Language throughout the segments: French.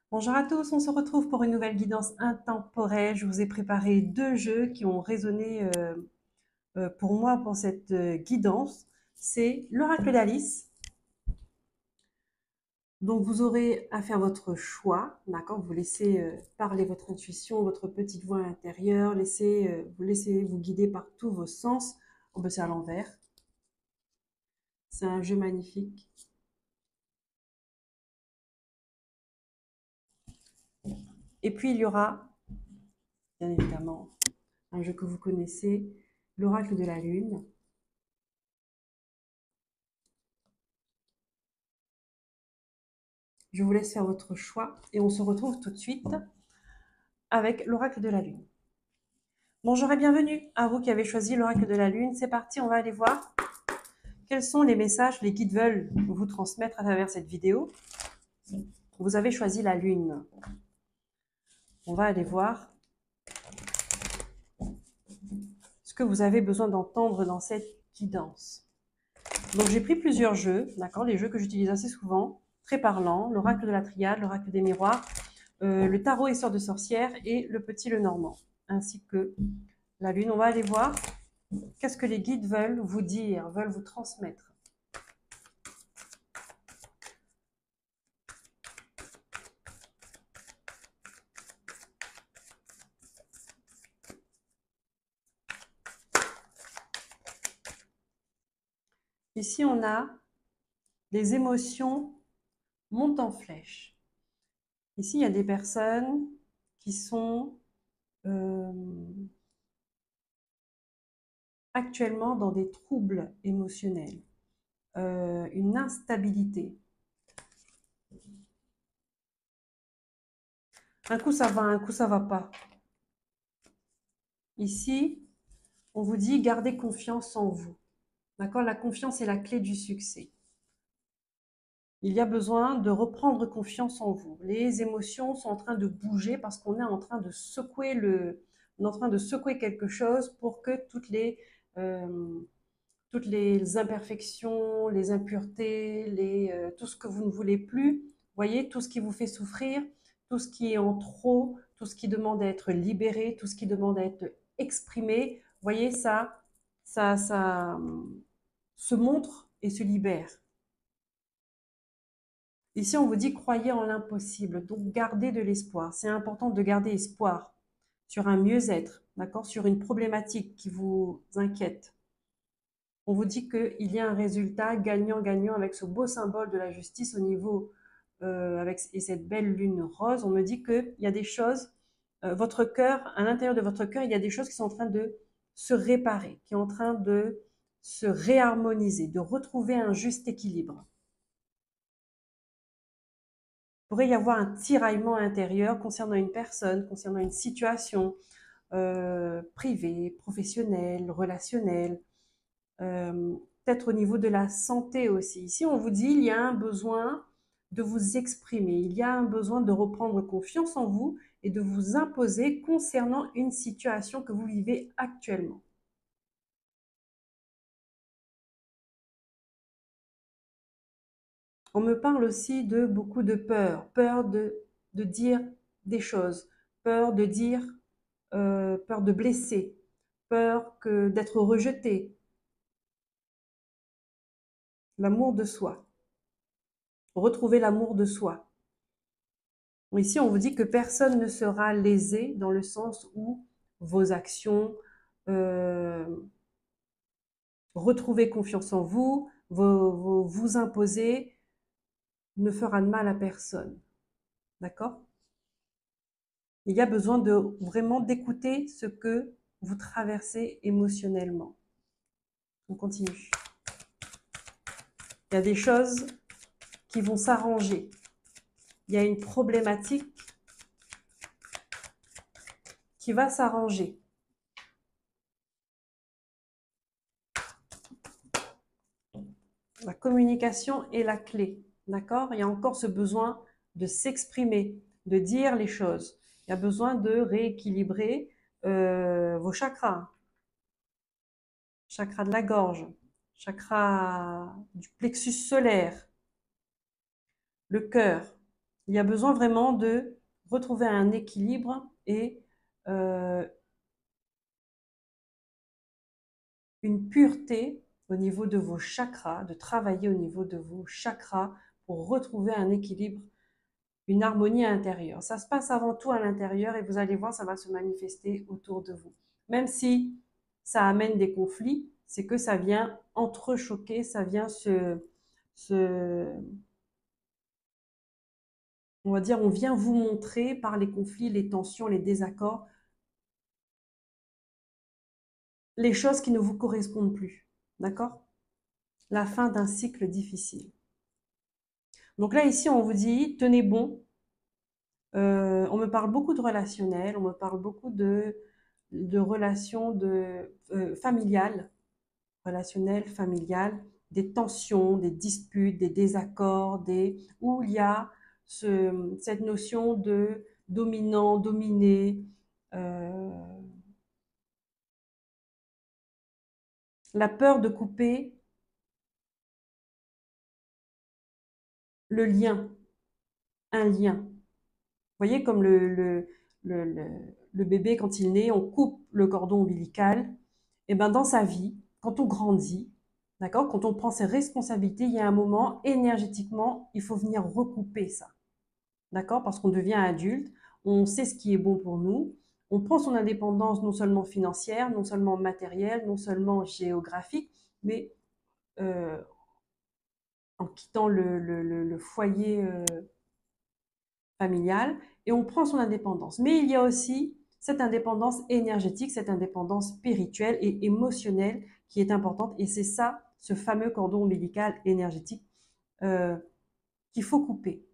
Bonjour à tous, on se retrouve pour une nouvelle guidance intemporelle. Je vous ai préparé deux jeux qui ont résonné pour moi pour cette guidance. C'est l'oracle d'Alice. Donc vous aurez à faire votre choix, d'accord? Vous laissez parler votre intuition, votre petite voix intérieure, vous laissez vous guider par tous vos sens. Oh, ben, c'est à l'envers. C'est un jeu magnifique. Et puis il y aura, bien évidemment, un jeu que vous connaissez, l'oracle de la lune. Je vous laisse faire votre choix et on se retrouve tout de suite avec l'oracle de la lune. Bonjour et bienvenue à vous qui avez choisi l'oracle de la lune. C'est parti, on va aller voir quels sont les messages, les guides veulent vous transmettre à travers cette vidéo. Vous avez choisi la lune. On va aller voir ce que vous avez besoin d'entendre dans cette guidance. Donc j'ai pris plusieurs jeux, d'accord, les jeux que j'utilise assez souvent, très parlants, l'oracle de la triade, l'oracle des miroirs, le tarot et sort de sorcière et le petit le normand, ainsi que la lune. On va aller voir qu'est-ce que les guides veulent vous dire, veulent vous transmettre. Ici, on a les émotions montent en flèche. Ici, il y a des personnes qui sont actuellement dans des troubles émotionnels, une instabilité. Un coup, ça va, un coup, ça va pas. Ici, on vous dit gardez confiance en vous. D'accord? La confiance est la clé du succès. Il y a besoin de reprendre confiance en vous. Les émotions sont en train de bouger parce qu'on est en train de secouer on est en train de secouer quelque chose pour que toutes les imperfections, les impuretés, tout ce que vous ne voulez plus, voyez, tout ce qui vous fait souffrir, tout ce qui est en trop, tout ce qui demande à être libéré, tout ce qui demande à être exprimé, voyez, ça se montre et se libère. Ici, on vous dit croyez en l'impossible, donc gardez de l'espoir. C'est important de garder espoir sur un mieux-être, d'accord, sur une problématique qui vous inquiète. On vous dit qu'il y a un résultat gagnant-gagnant avec ce beau symbole de la justice au niveau, et cette belle lune rose. On me dit qu'il y a des choses, votre cœur, à l'intérieur de votre cœur, il y a des choses qui sont en train de se réparer, qui sont en train de se réharmoniser, de retrouver un juste équilibre. Il pourrait y avoir un tiraillement intérieur concernant une personne, concernant une situation privée, professionnelle, relationnelle, peut-être au niveau de la santé aussi. Ici, on vous dit il y a un besoin de vous exprimer, il y a un besoin de reprendre confiance en vous et de vous imposer concernant une situation que vous vivez actuellement. On me parle aussi de beaucoup de peur, peur de dire des choses, peur de dire, peur de blesser, peur d'être rejeté, l'amour de soi, retrouver l'amour de soi. Ici, on vous dit que personne ne sera lésé dans le sens où vos actions, euh, retrouver confiance en vous, vous imposer, ne fera de mal à personne. D'accord? Il y a besoin de vraiment d'écouter ce que vous traversez émotionnellement. On continue. Il y a des choses qui vont s'arranger. Il y a une problématique qui va s'arranger. La communication est la clé. D'accord? Il y a encore ce besoin de s'exprimer, de dire les choses. Il y a besoin de rééquilibrer vos chakras. Chakra de la gorge, chakra du plexus solaire, le cœur. Il y a besoin vraiment de retrouver un équilibre et une pureté au niveau de vos chakras, de travailler au niveau de vos chakras pour retrouver un équilibre, une harmonie intérieure. Ça se passe avant tout à l'intérieur et vous allez voir, ça va se manifester autour de vous. Même si ça amène des conflits, c'est que ça vient entrechoquer, ça vient on va dire, on vient vous montrer par les conflits, les tensions, les désaccords, les choses qui ne vous correspondent plus. D'accord? La fin d'un cycle difficile. Donc là, ici, on vous dit, tenez bon. On me parle beaucoup de relationnel, on me parle beaucoup de relations familiales, relationnelles, familiales, des tensions, des disputes, des désaccords, où il y a cette notion de dominant, dominé, euh, la peur de couper le lien, un lien. Vous voyez, comme le bébé, quand il naît, on coupe le cordon ombilical. Et ben dans sa vie, quand on grandit, d'accord, quand on prend ses responsabilités, il y a un moment, énergétiquement, il faut venir recouper ça. D'accord? Parce qu'on devient adulte, on sait ce qui est bon pour nous, on prend son indépendance non seulement financière, non seulement matérielle, non seulement géographique, mais euh, en quittant le foyer familiale et on prend son indépendance. Mais il y a aussi cette indépendance énergétique, cette indépendance spirituelle et émotionnelle qui est importante. Et c'est ça, ce fameux cordon ombilical énergétique euh, qu'il faut couper.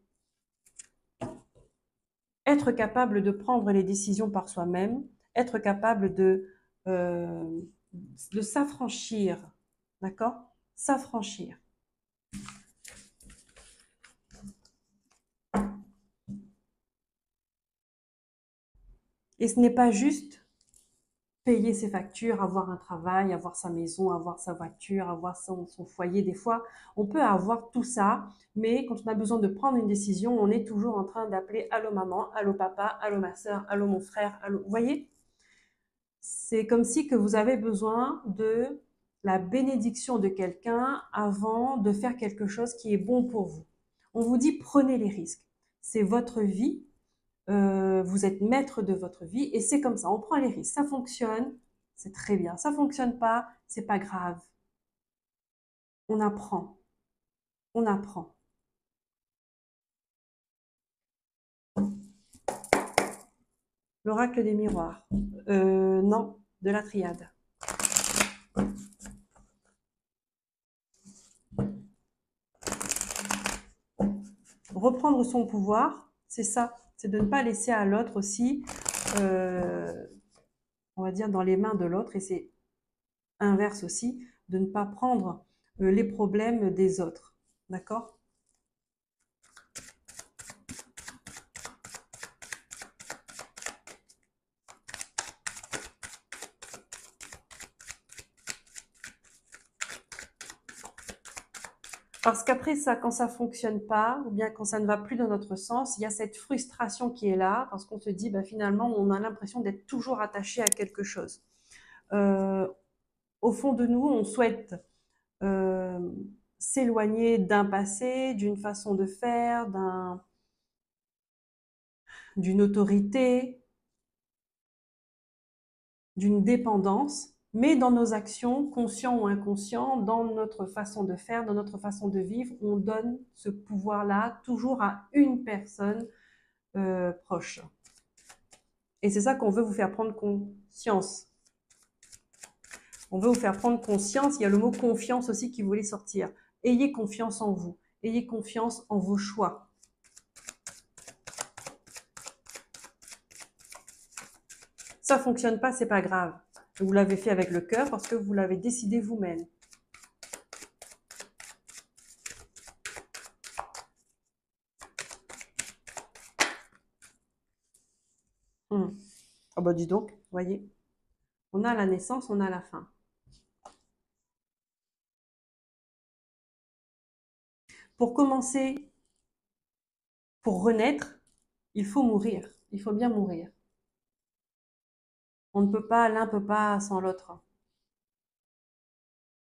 Être capable de prendre les décisions par soi-même, être capable de s'affranchir, d'accord? S'affranchir. Et ce n'est pas juste payer ses factures, avoir un travail, avoir sa maison, avoir sa voiture, avoir son foyer. Des fois, on peut avoir tout ça, mais quand on a besoin de prendre une décision, on est toujours en train d'appeler allô maman, allô papa, allô ma soeur, allô mon frère, allô. Vous voyez, c'est comme si que vous avez besoin de la bénédiction de quelqu'un avant de faire quelque chose qui est bon pour vous. On vous dit prenez les risques. C'est votre vie, vous êtes maître de votre vie et c'est comme ça, on prend les risques. Ça fonctionne, c'est très bien. Ça fonctionne pas, c'est pas grave. On apprend, on apprend. L'oracle des miroirs. Non, de la triade. Reprendre son pouvoir, c'est ça. C'est de ne pas laisser à l'autre aussi, euh, on va dire, dans les mains de l'autre. Et c'est inverse aussi, de ne pas prendre les problèmes des autres. D'accord? Parce qu'après ça, quand ça fonctionne pas, ou bien quand ça ne va plus dans notre sens, il y a cette frustration qui est là, parce qu'on se dit, bah, finalement, on a l'impression d'être toujours attaché à quelque chose. Euh, Au fond de nous, on souhaite euh, s'éloigner d'un passé, d'une façon de faire, d'une autorité, d'une dépendance, mais dans nos actions, conscients ou inconscients, dans notre façon de faire, dans notre façon de vivre, on donne ce pouvoir-là toujours à une personne proche. Et c'est ça qu'on veut vous faire prendre conscience. On veut vous faire prendre conscience. Il y a le mot confiance aussi qui voulait sortir. Ayez confiance en vous. Ayez confiance en vos choix. Ça fonctionne pas, c'est pas grave. Vous l'avez fait avec le cœur parce que vous l'avez décidé vous-même. Ah bah dis donc, voyez. On a la naissance, on a la fin. Pour commencer Pour renaître, il faut mourir. Il faut bien mourir. On ne peut pas, l'un peut pas sans l'autre.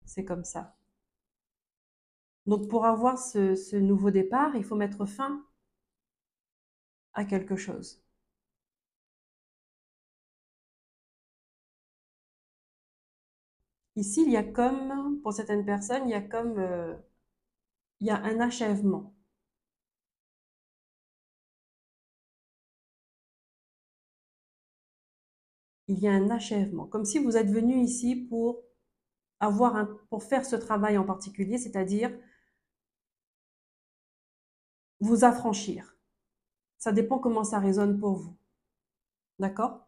C'est comme ça. Donc pour avoir ce nouveau départ, il faut mettre fin à quelque chose. Ici, il y a comme, pour certaines personnes, il y a comme, il y a un achèvement. Il y a un achèvement. Comme si vous êtes venu ici pour pour faire ce travail en particulier, c'est-à-dire vous affranchir. Ça dépend comment ça résonne pour vous. D'accord?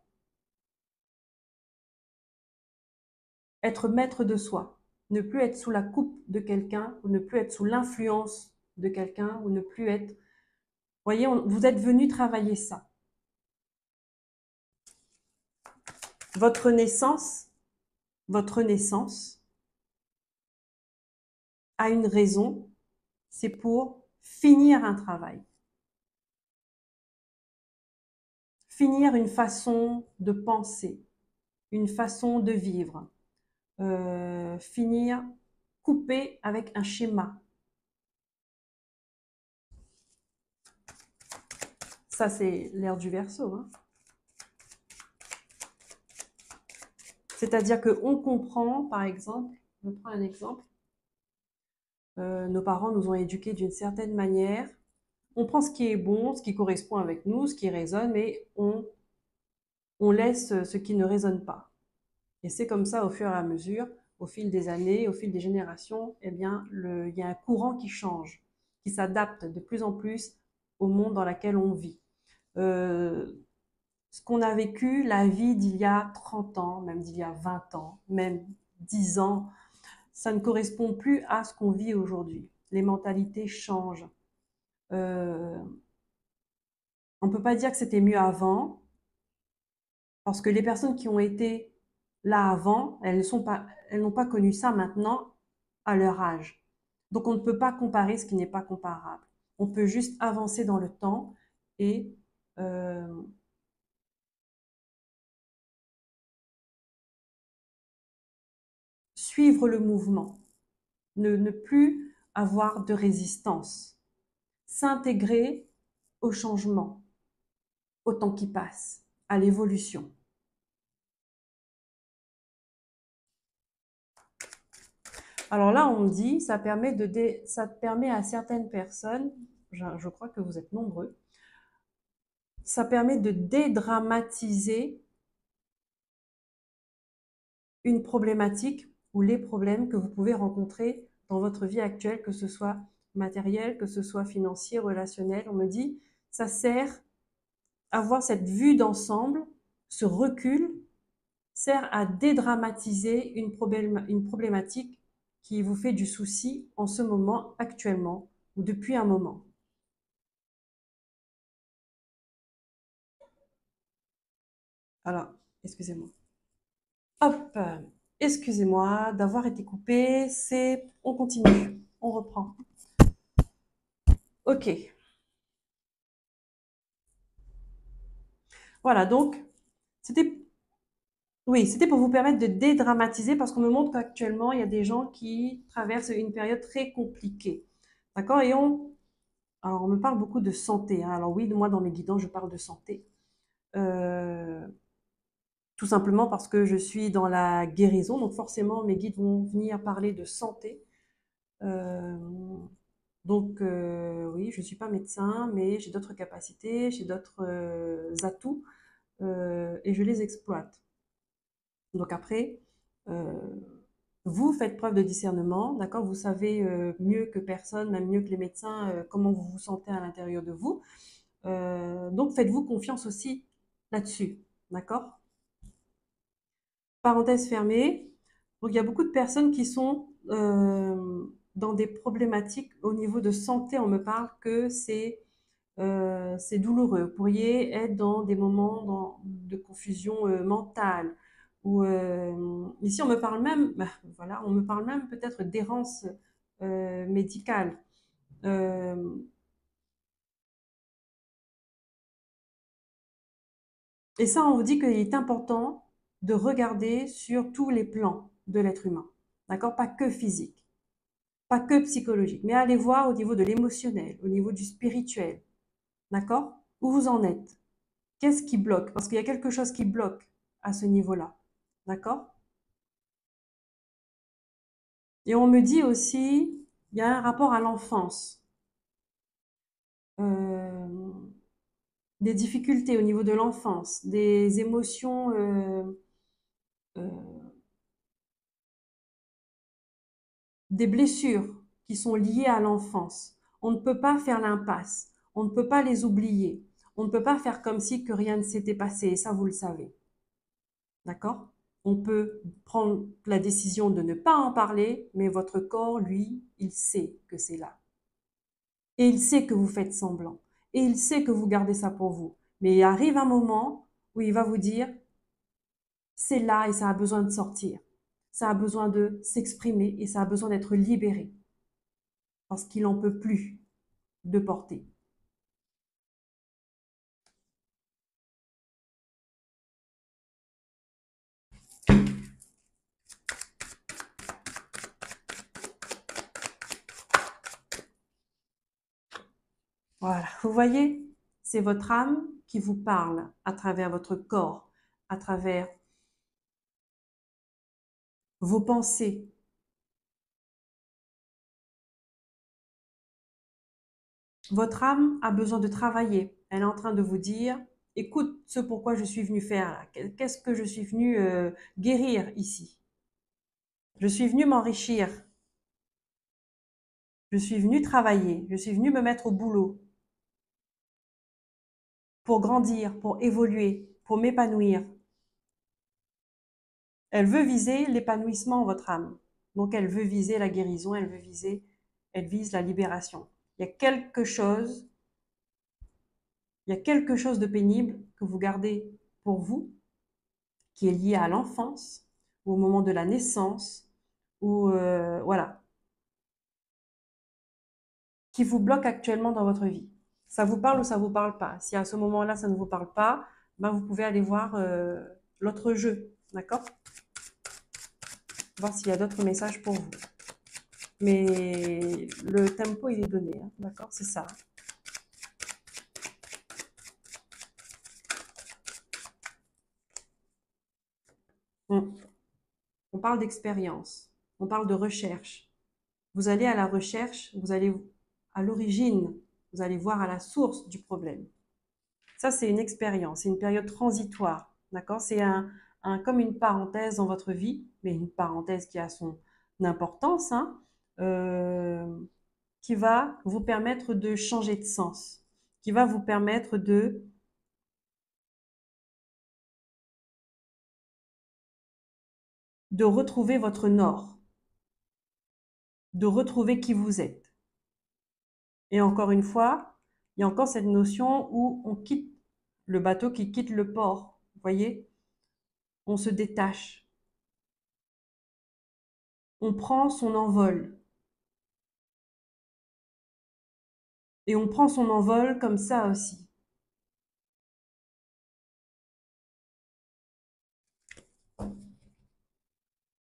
Être maître de soi. Ne plus être sous la coupe de quelqu'un, ou ne plus être sous l'influence de quelqu'un, ou ne plus être... Voyez, vous êtes venu travailler ça. Votre naissance, votre naissance a une raison, c'est pour finir un travail. Finir une façon de penser, une façon de vivre. Finir, couper avec un schéma. Ça, c'est l'ère du Verseau, hein. C'est-à-dire qu'on comprend, par exemple, je prends un exemple, nos parents nous ont éduqués d'une certaine manière, on prend ce qui est bon, ce qui correspond avec nous, ce qui résonne, mais on laisse ce qui ne résonne pas. Et c'est comme ça, au fur et à mesure, au fil des années, au fil des générations, eh bien, il y a un courant qui change, qui s'adapte de plus en plus au monde dans lequel on vit. Ce qu'on a vécu, la vie d'il y a 30 ans, même d'il y a 20 ans, même 10 ans, ça ne correspond plus à ce qu'on vit aujourd'hui. Les mentalités changent. Euh, on ne peut pas dire que c'était mieux avant, parce que les personnes qui ont été là avant, elles n'ont pas connu ça maintenant à leur âge. Donc on ne peut pas comparer ce qui n'est pas comparable. On peut juste avancer dans le temps et euh, suivre le mouvement, ne plus avoir de résistance, s'intégrer au changement, au temps qui passe, à l'évolution. Alors là, on me dit, ça permet à certaines personnes, je crois que vous êtes nombreux, ça permet de dédramatiser une problématique ou les problèmes que vous pouvez rencontrer dans votre vie actuelle, que ce soit matériel, que ce soit financier, relationnel. On me dit, ça sert à avoir cette vue d'ensemble, ce recul, sert à dédramatiser une problématique qui vous fait du souci en ce moment, actuellement, ou depuis un moment. Alors, excusez-moi. Hop, excusez-moi d'avoir été coupé. On continue, on reprend. Ok. Voilà, donc, c'était, oui, c'était pour vous permettre de dédramatiser parce qu'on me montre qu'actuellement, il y a des gens qui traversent une période très compliquée. D'accord? Alors, on me parle beaucoup de santé, hein. Alors oui, moi, dans mes guidants, je parle de santé. Euh, Tout simplement parce que je suis dans la guérison, donc forcément, mes guides vont venir parler de santé. Euh, oui, je ne suis pas médecin, mais j'ai d'autres capacités, j'ai d'autres atouts et je les exploite. Donc après, euh, vous faites preuve de discernement, d'accord? Vous savez mieux que personne, même mieux que les médecins, comment vous vous sentez à l'intérieur de vous. Donc faites-vous confiance aussi là-dessus, d'accord? Parenthèse fermée. Donc il y a beaucoup de personnes qui sont dans des problématiques au niveau de santé. On me parle que c'est douloureux. Vous pourriez être dans des moments de confusion mentale. Ou ici, on me parle même, bah, voilà, on me parle même peut-être d'errance médicale. Euh, Et ça, on vous dit qu'il est important de regarder sur tous les plans de l'être humain. D'accord? Pas que physique, pas que psychologique, mais allez voir au niveau de l'émotionnel, au niveau du spirituel. D'accord? Où vous en êtes? Qu'est-ce qui bloque? Parce qu'il y a quelque chose qui bloque à ce niveau-là. D'accord? Et on me dit aussi, il y a un rapport à l'enfance. Euh, des difficultés au niveau de l'enfance, des émotions, euh, des blessures qui sont liées à l'enfance. On ne peut pas faire l'impasse, on ne peut pas les oublier, on ne peut pas faire comme si que rien ne s'était passé, et ça vous le savez. D'accord? On peut prendre la décision de ne pas en parler, mais votre corps, lui, il sait que c'est là. Et il sait que vous faites semblant. Et il sait que vous gardez ça pour vous. Mais il arrive un moment où il va vous dire, c'est là et ça a besoin de sortir. Ça a besoin de s'exprimer et ça a besoin d'être libéré. Parce qu'il n'en peut plus de porter. Voilà, vous voyez, c'est votre âme qui vous parle à travers votre corps, à travers vos pensées. Votre âme a besoin de travailler. Elle est en train de vous dire, écoute ce pourquoi je suis venu faire là. Qu'est-ce que je suis venu guérir ici? Je suis venu m'enrichir. Je suis venu travailler. Je suis venu me mettre au boulot pour grandir, pour évoluer, pour m'épanouir. Elle veut viser l'épanouissement, votre âme. Donc, elle veut viser la guérison, elle vise la libération. Il y a quelque chose, il y a quelque chose de pénible que vous gardez pour vous, qui est lié à l'enfance, ou au moment de la naissance, ou voilà, qui vous bloque actuellement dans votre vie. Ça vous parle ou ça vous parle pas? Si à ce moment-là, ça ne vous parle pas, ben vous pouvez aller voir l'autre jeu, d'accord? Voir s'il y a d'autres messages pour vous. Mais le tempo, il est donné, hein, d'accord? C'est ça. On parle d'expérience, on parle de recherche. Vous allez à la recherche, vous allez à l'origine, vous allez voir à la source du problème. Ça, c'est une expérience, c'est une période transitoire, d'accord? C'est comme une parenthèse dans votre vie, mais une parenthèse qui a son importance, hein, qui va vous permettre de changer de sens, qui va vous permettre de retrouver votre nord, de retrouver qui vous êtes. Et encore une fois, il y a encore cette notion où on quitte le bateau qui quitte le port. Vous voyez? On se détache. On prend son envol. Et on prend son envol comme ça aussi.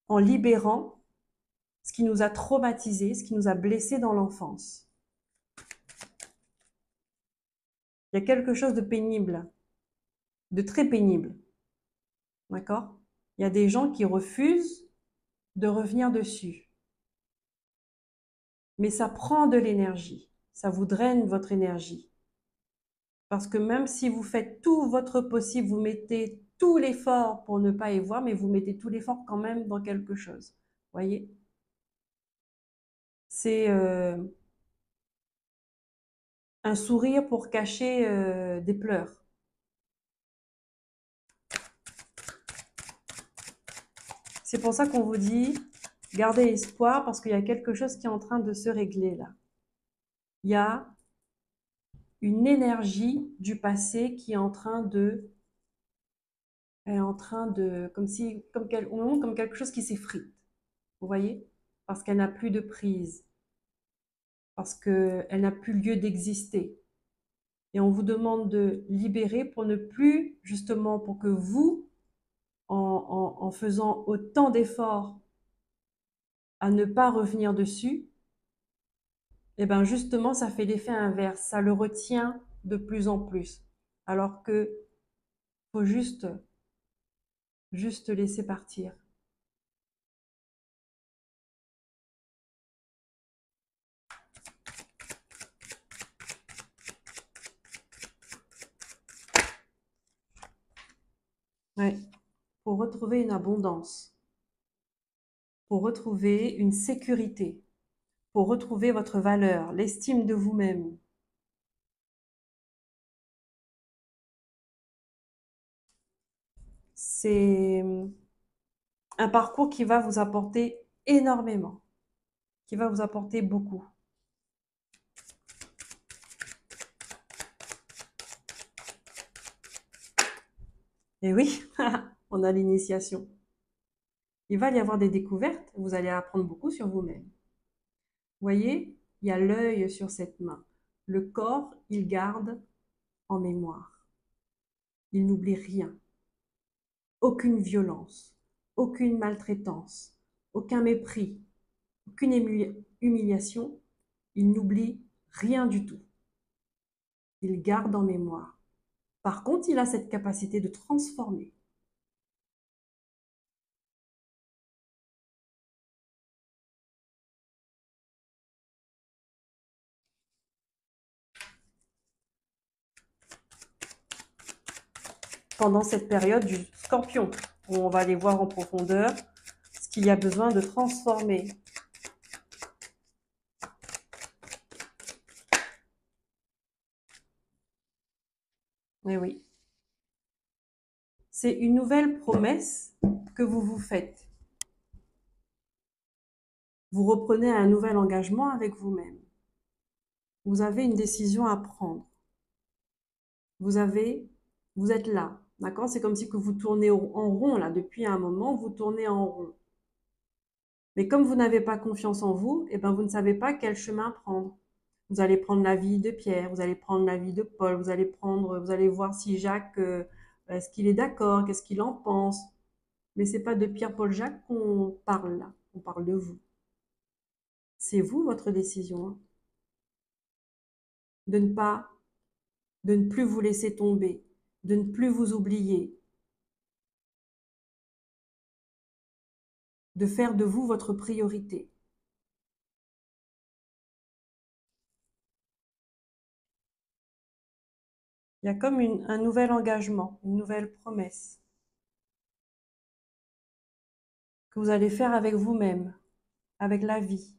En libérant ce qui nous a traumatisés, ce qui nous a blessés dans l'enfance. Il y a quelque chose de pénible, de très pénible. D'accord? Il y a des gens qui refusent de revenir dessus. Mais ça prend de l'énergie. Ça vous draine votre énergie. Parce que même si vous faites tout votre possible, vous mettez tout l'effort pour ne pas y voir, mais vous mettez tout l'effort quand même dans quelque chose. Voyez? C'est un sourire pour cacher des pleurs. C'est pour ça qu'on vous dit, gardez espoir parce qu'il y a quelque chose qui est en train de se régler là. Il y a une énergie du passé qui est en train de, comme si, comme quelque chose qui s'effrite. Vous voyez? Parce qu'elle n'a plus de prise, parce qu'elle n'a plus lieu d'exister. Et on vous demande de libérer pour ne plus, justement, pour que vous, en faisant autant d'efforts à ne pas revenir dessus, et ben justement, ça fait l'effet inverse. Ça le retient de plus en plus. Alors que faut juste laisser partir. Ouais. Pour retrouver une abondance, pour retrouver une sécurité, pour retrouver votre valeur, l'estime de vous-même. C'est un parcours qui va vous apporter énormément, qui va vous apporter beaucoup. Et oui, on a l'initiation. Il va y avoir des découvertes, vous allez apprendre beaucoup sur vous-même. Vous voyez, il y a l'œil sur cette main. Le corps, il garde en mémoire. Il n'oublie rien. Aucune violence, aucune maltraitance, aucun mépris, aucune humiliation. Il n'oublie rien du tout. Il garde en mémoire. Par contre, il a cette capacité de transformer. Pendant cette période du scorpion, où on va aller voir en profondeur ce qu'il y a besoin de transformer. Oui, oui. C'est une nouvelle promesse que vous vous faites. Vous reprenez un nouvel engagement avec vous-même. Vous avez une décision à prendre. Vous êtes là, d'accord? C'est comme si que vous tournez en rond, là, depuis un moment, vous tournez en rond. Mais comme vous n'avez pas confiance en vous, eh ben, vous ne savez pas quel chemin prendre. Vous allez prendre la vie de Pierre, vous allez prendre la vie de Paul, vous allez voir si Jacques, est-ce qu'il est d'accord, qu'est-ce qu'il en pense. Mais c'est pas de Pierre, Paul, Jacques qu'on parle là, on parle de vous. C'est vous votre décision, hein, de ne pas, de ne plus vous laisser tomber, de ne plus vous oublier, de faire de vous votre priorité. Il y a comme un nouvel engagement, une nouvelle promesse que vous allez faire avec vous-même, avec la vie.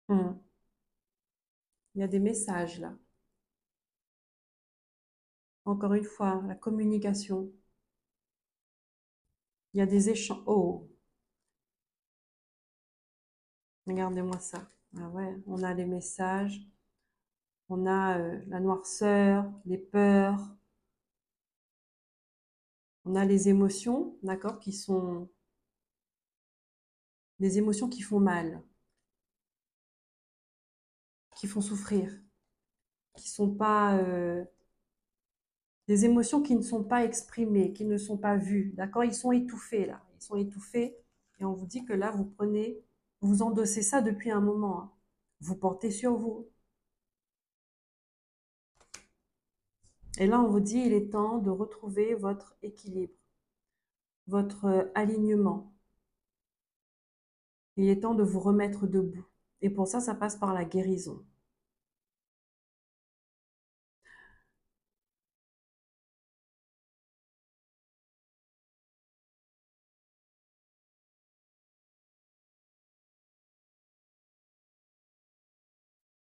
Hmm. Il y a des messages là. Encore une fois, la communication. Il y a des échanges. Oh, regardez-moi ça. Ah ouais, on a les messages, on a la noirceur, les peurs, on a les émotions, d'accord, qui sont des émotions qui font mal, qui font souffrir, qui sont pas des émotions qui ne sont pas exprimées, qui ne sont pas vues, d'accord? Ils sont étouffés là, ils sont étouffés et on vous dit que là vous endossez ça depuis un moment, hein. Vous portez sur vous. Et là on vous dit il est temps de retrouver votre équilibre, votre alignement. Il est temps de vous remettre debout. Et pour ça, ça passe par la guérison.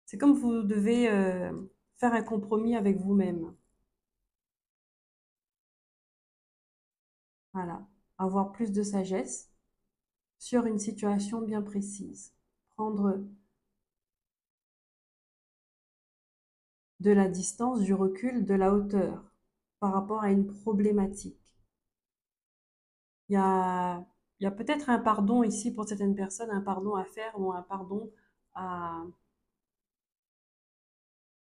C'est comme vous devez faire un compromis avec vous-même. Voilà. Avoir plus de sagesse sur une situation bien précise. Prendre de la distance, du recul, de la hauteur par rapport à une problématique. Il y a, il y a peut-être un pardon ici pour certaines personnes, un pardon à faire ou un pardon à,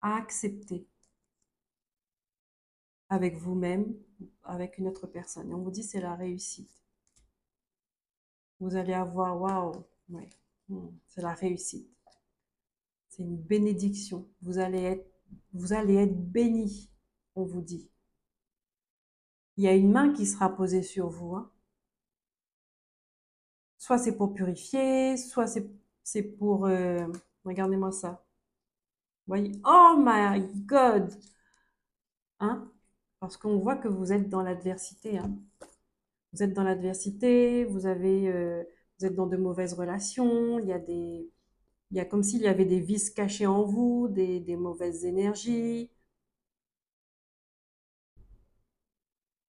à accepter avec vous-même, avec une autre personne. Et on vous dit c'est la réussite. Vous allez avoir, waouh, ouais, c'est la réussite. C'est une bénédiction. Vous allez être béni, on vous dit. Il y a une main qui sera posée sur vous, hein. Soit c'est pour purifier, soit c'est pour... regardez-moi ça. Vous voyez? Oh my God! Hein? Parce qu'on voit que vous êtes dans l'adversité, hein. Vous êtes dans l'adversité, vous êtes dans de mauvaises relations, il y a comme s'il y avait des vices cachés en vous, des mauvaises énergies.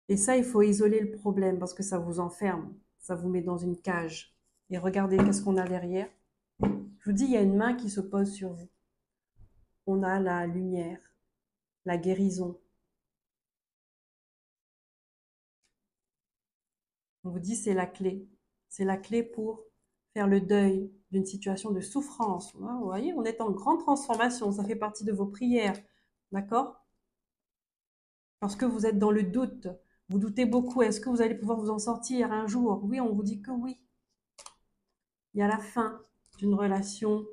Et ça, il faut isoler le problème parce que ça vous enferme, ça vous met dans une cage. Et regardez qu'est-ce qu'on a derrière. Je vous dis, il y a une main qui se pose sur vous. On a la lumière, la guérison. On vous dit, c'est la clé. C'est la clé pour faire le deuil d'une situation de souffrance. Vous voyez, on est en grande transformation. Ça fait partie de vos prières. D'accord? Parce que vous êtes dans le doute. Vous doutez beaucoup. Est-ce que vous allez pouvoir vous en sortir un jour? Oui, on vous dit que oui. Il y a la fin d'une relation.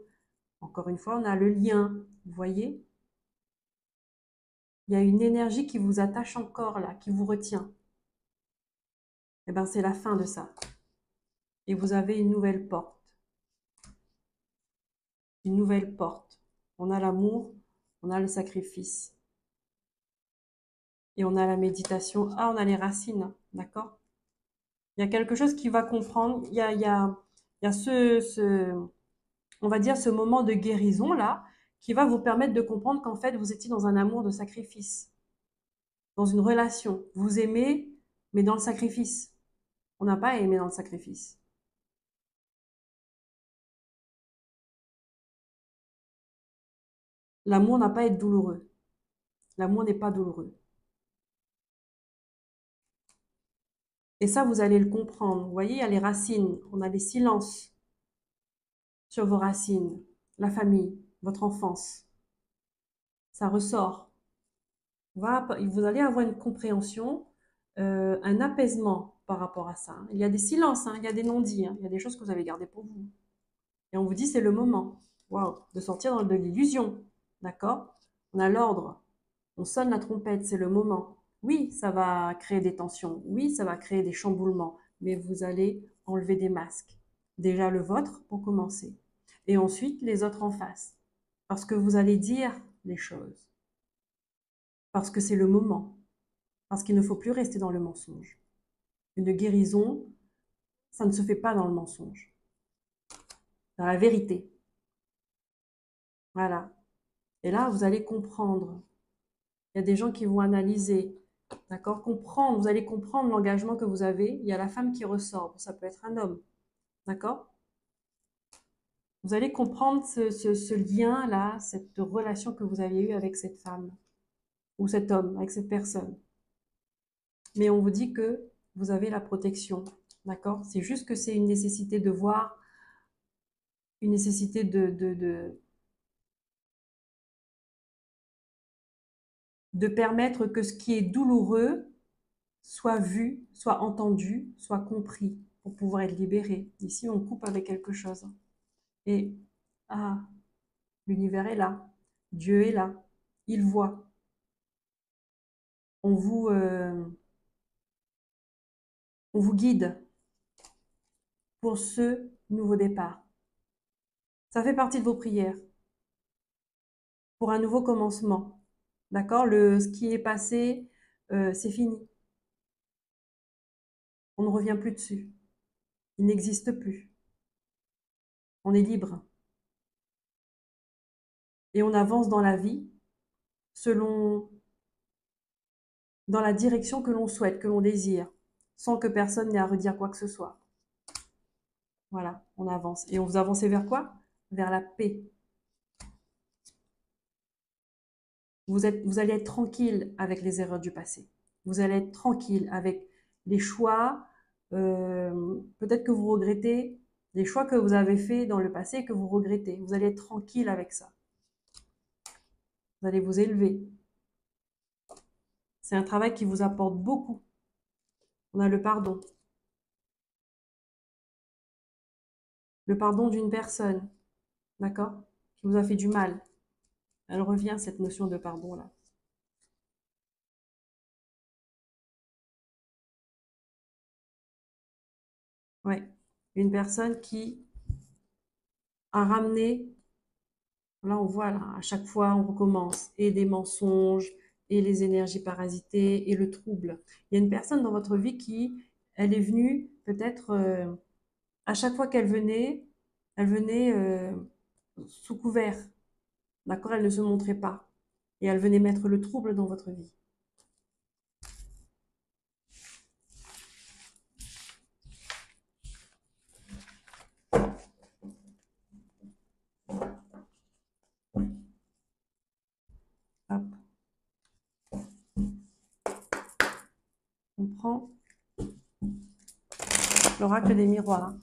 Encore une fois, on a le lien. Vous voyez? Il y a une énergie qui vous attache encore là, qui vous retient. Eh bien, c'est la fin de ça. Et vous avez une nouvelle porte. Une nouvelle porte. On a l'amour, on a le sacrifice. Et on a la méditation. Ah, on a les racines, d'accord? Il y a quelque chose qui va comprendre. Il y a on va dire, ce moment de guérison là, qui va vous permettre de comprendre qu'en fait, vous étiez dans un amour de sacrifice, dans une relation. Vous aimez, mais dans le sacrifice. On n'a pas aimé dans le sacrifice. L'amour n'a pas à être douloureux. L'amour n'est pas douloureux. Et ça, vous allez le comprendre. Vous voyez, il y a les racines. On a les silences sur vos racines. La famille, votre enfance. Ça ressort. Vous allez avoir une compréhension, un apaisement par rapport à ça, hein. Il y a des silences, hein, il y a des non-dits, hein, il y a des choses que vous avez gardées pour vous. Et on vous dit c'est le moment, waouh, de sortir de l'illusion, d'accord? On a l'ordre, on sonne la trompette, c'est le moment. Oui, ça va créer des tensions, oui, ça va créer des chamboulements, mais vous allez enlever des masques. Déjà le vôtre pour commencer, et ensuite les autres en face, parce que vous allez dire les choses, parce que c'est le moment. Parce qu'il ne faut plus rester dans le mensonge. Une guérison, ça ne se fait pas dans le mensonge, dans la vérité. Voilà. Et là, vous allez comprendre. Il y a des gens qui vont analyser, d'accord? Comprendre, vous allez comprendre l'engagement que vous avez. Il y a la femme qui ressort, ça peut être un homme, d'accord? Vous allez comprendre ce lien-là, cette relation que vous aviez eue avec cette femme ou cet homme, avec cette personne. Mais on vous dit que vous avez la protection, d'accord? C'est juste que c'est une nécessité de voir, une nécessité de permettre que ce qui est douloureux soit vu, soit entendu, soit compris pour pouvoir être libéré. Ici, on coupe avec quelque chose. Et ah, l'univers est là, Dieu est là, il voit. On vous, euh, on vous guide pour ce nouveau départ. Ça fait partie de vos prières pour un nouveau commencement. D'accord? Ce qui est passé, c'est fini. On ne revient plus dessus. Il n'existe plus. On est libre. Et on avance dans la vie selon, dans la direction que l'on souhaite, que l'on désire, sans que personne n'ait à redire quoi que ce soit. Voilà, on avance. Et on vous avancez vers quoi? Vers la paix. Vous allez être tranquille avec les erreurs du passé. Vous allez être tranquille avec les choix, peut-être que vous regrettez, des choix que vous avez faits dans le passé et que vous regrettez. Vous allez être tranquille avec ça. Vous allez vous élever. C'est un travail qui vous apporte beaucoup. On a le pardon. Le pardon d'une personne, d'accord? Qui vous a fait du mal. Elle revient, cette notion de pardon-là. Ouais. Une personne qui a ramené, là on voit, là, à chaque fois on recommence, et des mensonges, et les énergies parasitées, et le trouble. Il y a une personne dans votre vie qui, elle est venue peut-être, à chaque fois qu'elle venait, elle venait sous couvert, d'accord? Elle ne se montrait pas. Et elle venait mettre le trouble dans votre vie. Hop. On prend l'oracle des miroirs.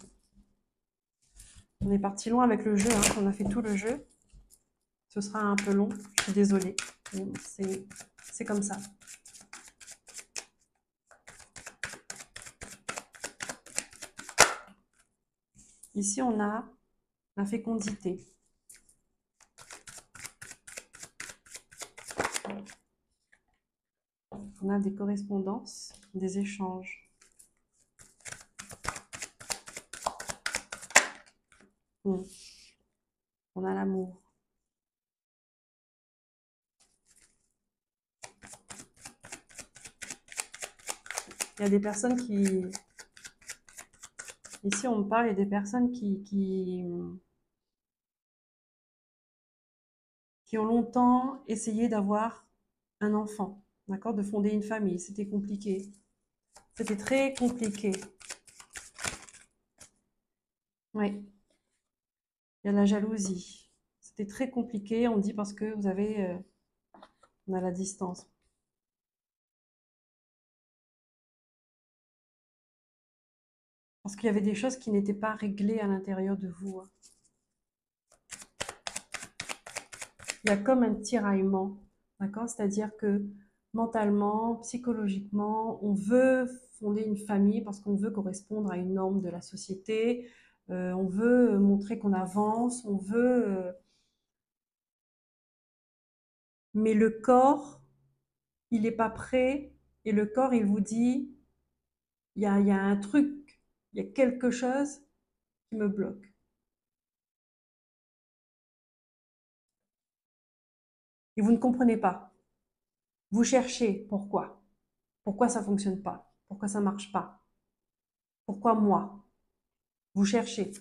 On est parti loin avec le jeu, hein. On a fait tout le jeu. Ce sera un peu long, je suis désolée. C'est comme ça. Ici, on a la fécondité. On a des correspondances, des échanges. On a l'amour. Il y a des personnes qui... Ici, on me parle, il y a des personnes qui ont longtemps essayé d'avoir un enfant, d'accord, de fonder une famille. C'était compliqué. C'était très compliqué. Oui. Il y a la jalousie. C'était très compliqué, on dit, parce que vous avez... on a la distance. Parce qu'il y avait des choses qui n'étaient pas réglées à l'intérieur de vous. Il y a comme un tiraillement, d'accord? C'est-à-dire que mentalement, psychologiquement, on veut fonder une famille parce qu'on veut correspondre à une norme de la société, on veut montrer qu'on avance, on veut... mais le corps, il n'est pas prêt, et le corps, il vous dit, il y a un truc, il y a quelque chose qui me bloque. Et vous ne comprenez pas. Vous cherchez pourquoi. Pourquoi ça ne fonctionne pas? Pourquoi ça ne marche pas? Pourquoi moi? Vous cherchez.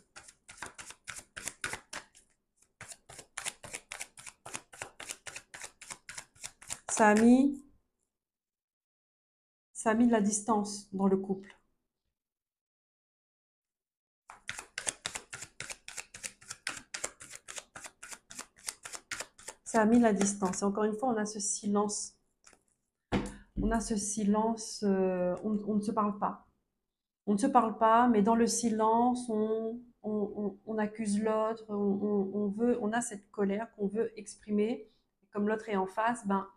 Ça a mis, ça a mis de la distance dans le couple. Ça a mis de la distance. Et encore une fois, on a ce silence. On a ce silence, on ne se parle pas. On ne se parle pas, mais dans le silence, on accuse l'autre, on a cette colère qu'on veut exprimer. Comme l'autre est en face, ben,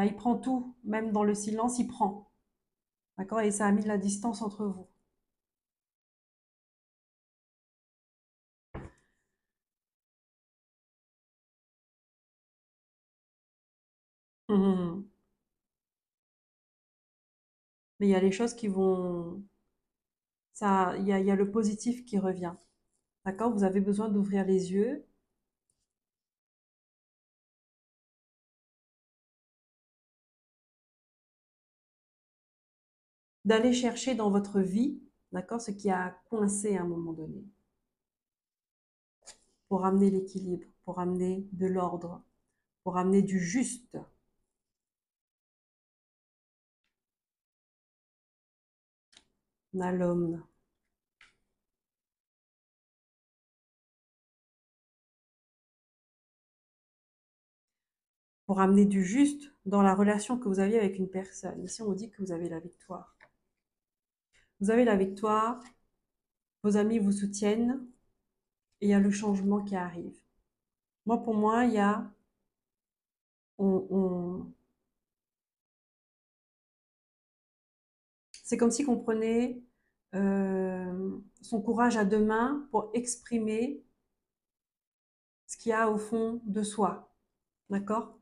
il prend tout, même dans le silence, il prend. D'accord? Et ça a mis de la distance entre vous. Mhm. Mais il y a les choses qui vont... Ça, il y a le positif qui revient. D'accord? Vous avez besoin d'ouvrir les yeux. D'aller chercher dans votre vie, d'accord, ce qui a coincé à un moment donné, pour amener l'équilibre, pour amener de l'ordre, pour amener du juste. On a l'homme. Pour amener du juste dans la relation que vous aviez avec une personne. Ici, on vous dit que vous avez la victoire. Vous avez la victoire, Vos amis vous soutiennent et il y a le changement qui arrive. Moi, pour moi, il y a... c'est comme si on prenait son courage à deux mains pour exprimer ce qu'il y a au fond de soi. D'accord?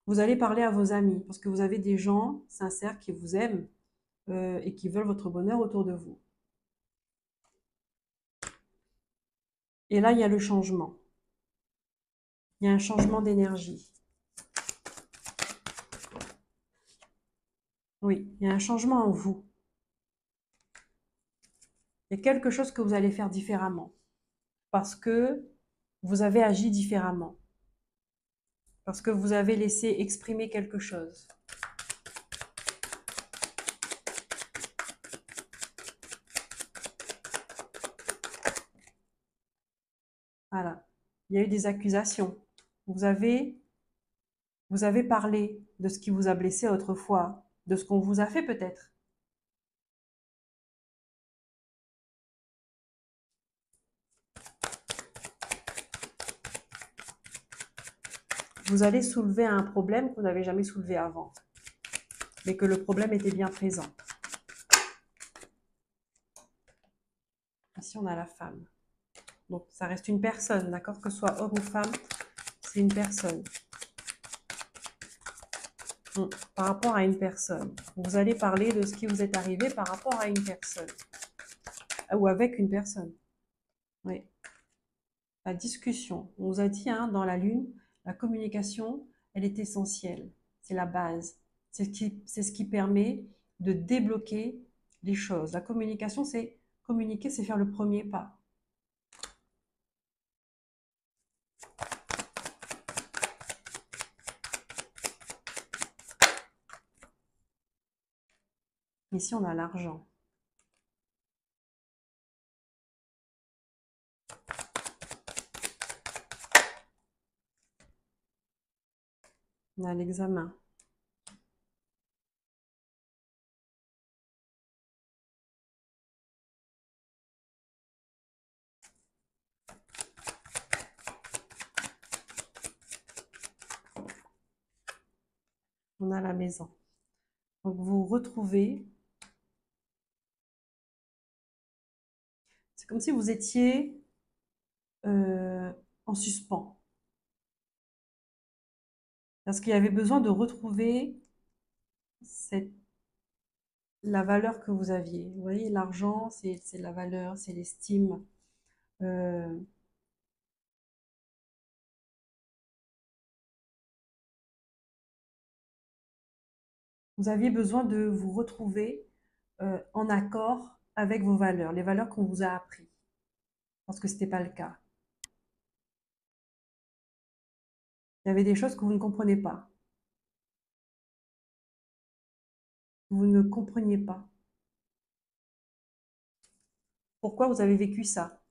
Vous allez parler à vos amis parce que vous avez des gens sincères qui vous aiment et qui veulent votre bonheur autour de vous. Et là, il y a le changement. Il y a un changement d'énergie. Oui, il y a un changement en vous. Il y a quelque chose que vous allez faire différemment parce que vous avez agi différemment, parce que vous avez laissé exprimer quelque chose. Voilà. Il y a eu des accusations. Vous avez parlé de ce qui vous a blessé autrefois, de ce qu'on vous a fait peut-être. Vous allez soulever un problème que vous n'avez jamais soulevé avant, mais que le problème était bien présent. Ici, on a la femme. Donc, ça reste une personne, d'accord? Que ce soit homme ou femme, c'est une personne. Par rapport à une personne. Vous allez parler de ce qui vous est arrivé par rapport à une personne. Ou avec une personne. Oui. La discussion. On vous a dit, hein, dans la Lune, la communication, elle est essentielle. C'est la base. C'est ce qui permet de débloquer les choses. La communication, c'est communiquer, c'est faire le premier pas. Ici, on a l'argent. On a l'examen. On a la maison. Donc, vous vous retrouvez. C'est comme si vous étiez en suspens. Parce qu'il y avait besoin de retrouver la valeur que vous aviez. Vous voyez, l'argent, c'est la valeur, c'est l'estime. Euh, vous aviez besoin de vous retrouver en accord avec vos valeurs, les valeurs qu'on vous a apprises. Parce que ce n'était pas le cas. Il y avait des choses que vous ne comprenez pas. Vous ne compreniez pas. Pourquoi vous avez vécu ça?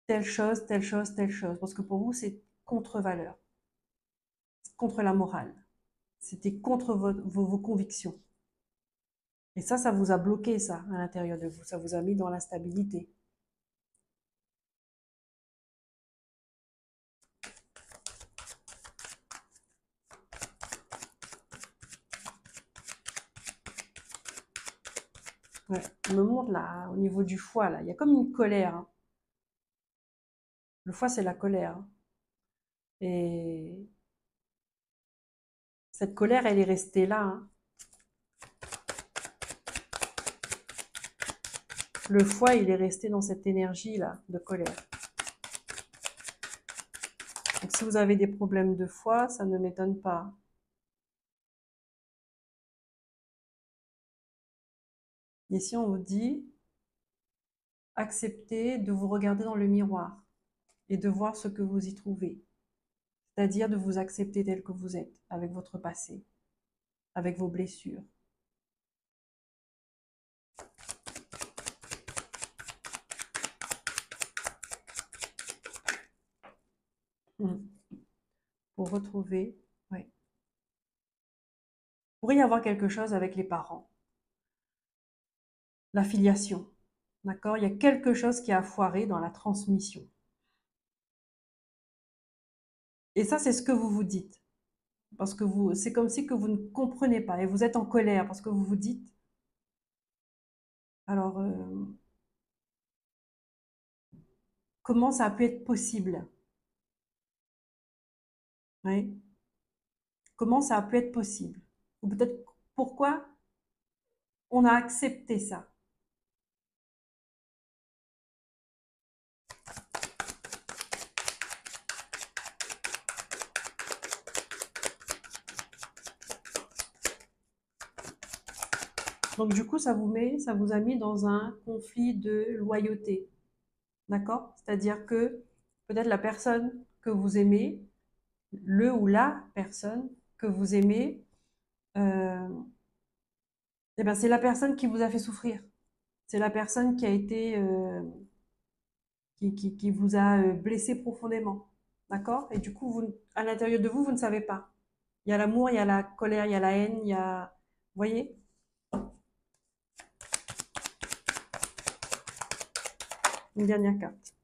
Telle chose, telle chose, telle chose. Parce que pour vous, c'est contre-valeur, contre la morale. C'était contre vos convictions. Et ça vous a bloqué, ça, à l'intérieur de vous. Ça vous a mis dans l'instabilité. Ouais, on me montre là, au niveau du foie, là, il y a comme une colère, hein. Le foie, c'est la colère, hein. Et cette colère, elle est restée là, hein. Le foie, il est resté dans cette énergie-là de colère. Donc, si vous avez des problèmes de foie, ça ne m'étonne pas. Ici, on vous dit, acceptez de vous regarder dans le miroir et de voir ce que vous y trouvez. C'est-à-dire de vous accepter tel que vous êtes, avec votre passé, avec vos blessures. Pour retrouver, ouais, pourrait y avoir quelque chose avec les parents. La filiation. D'accord? Il y a quelque chose qui a foiré dans la transmission. Et ça, c'est ce que vous vous dites. Parce que c'est comme si que vous ne comprenez pas et vous êtes en colère parce que vous vous dites, alors, comment ça a pu être possible? Oui. Comment ça a pu être possible? Ou peut-être pourquoi on a accepté ça? Donc du coup, ça vous a mis dans un conflit de loyauté. D'accord? C'est-à-dire que peut-être la personne que vous aimez, le ou la personne que vous aimez, euh, eh ben, c'est la personne qui vous a fait souffrir. C'est la personne qui a été, qui vous a blessé profondément. D'accord? Et du coup, à l'intérieur de vous, vous ne savez pas. Il y a l'amour, il y a la colère, il y a la haine, il y a... Vous voyez? Une dernière carte.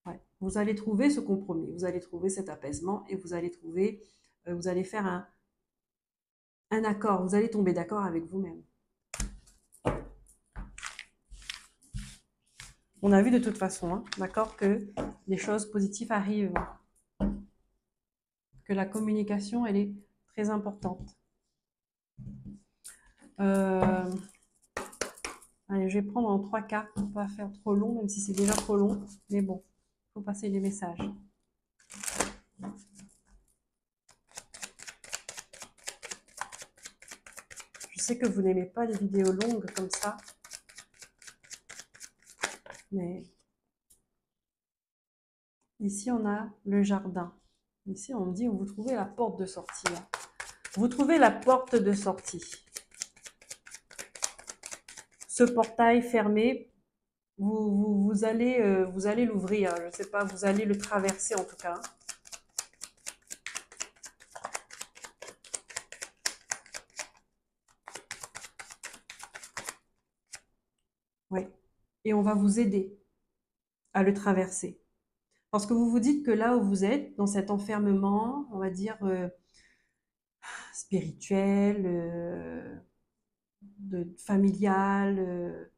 Ouais. Vous allez trouver ce compromis, vous allez trouver cet apaisement et vous allez trouver, vous allez faire un accord, vous allez tomber d'accord avec vous-même. On a vu de toute façon, hein, d'accord, que les choses positives arrivent, que la communication, elle est très importante. Allez, je vais prendre en 3 cartes pour ne pas faire trop long, même si c'est déjà trop long. Mais bon, il faut passer les messages. Je sais que vous n'aimez pas les vidéos longues comme ça. Mais ici, on a le jardin. Ici, on me dit où vous trouvez la porte de sortie. Vous trouvez la porte de sortie. Ce portail fermé, vous allez l'ouvrir. Je ne sais pas, vous allez le traverser en tout cas. Oui. Et on va vous aider à le traverser. Parce que vous vous dites que là où vous êtes, dans cet enfermement, on va dire spirituel, familial,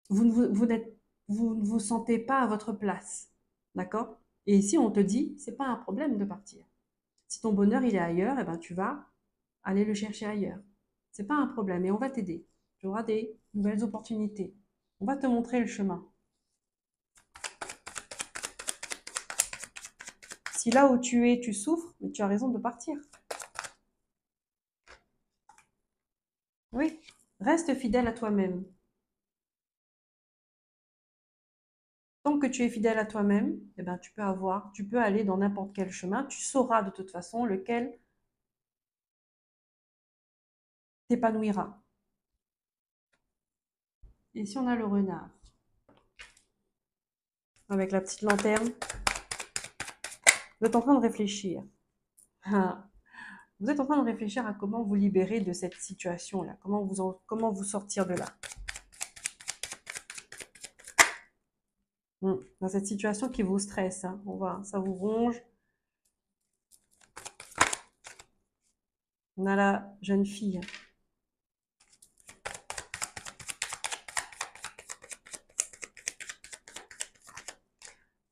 vous ne vous sentez pas à votre place. D'accord? Et ici, on te dit, c'est pas un problème de partir. Si ton bonheur, il est ailleurs, eh ben, tu vas aller le chercher ailleurs. C'est pas un problème et on va t'aider. Tu auras des nouvelles opportunités. On va te montrer le chemin. Si là où tu es, tu souffres, mais tu as raison de partir. Oui, reste fidèle à toi-même. Tant que tu es fidèle à toi-même, eh ben, tu peux aller dans n'importe quel chemin. Tu sauras de toute façon lequel t'épanouira. Et si on a le renard, avec la petite lanterne, vous êtes en train de réfléchir. Vous êtes en train de réfléchir à comment vous libérer de cette situation-là, comment vous sortir de là. Dans cette situation qui vous stresse, hein, ça vous ronge. On a la jeune fille.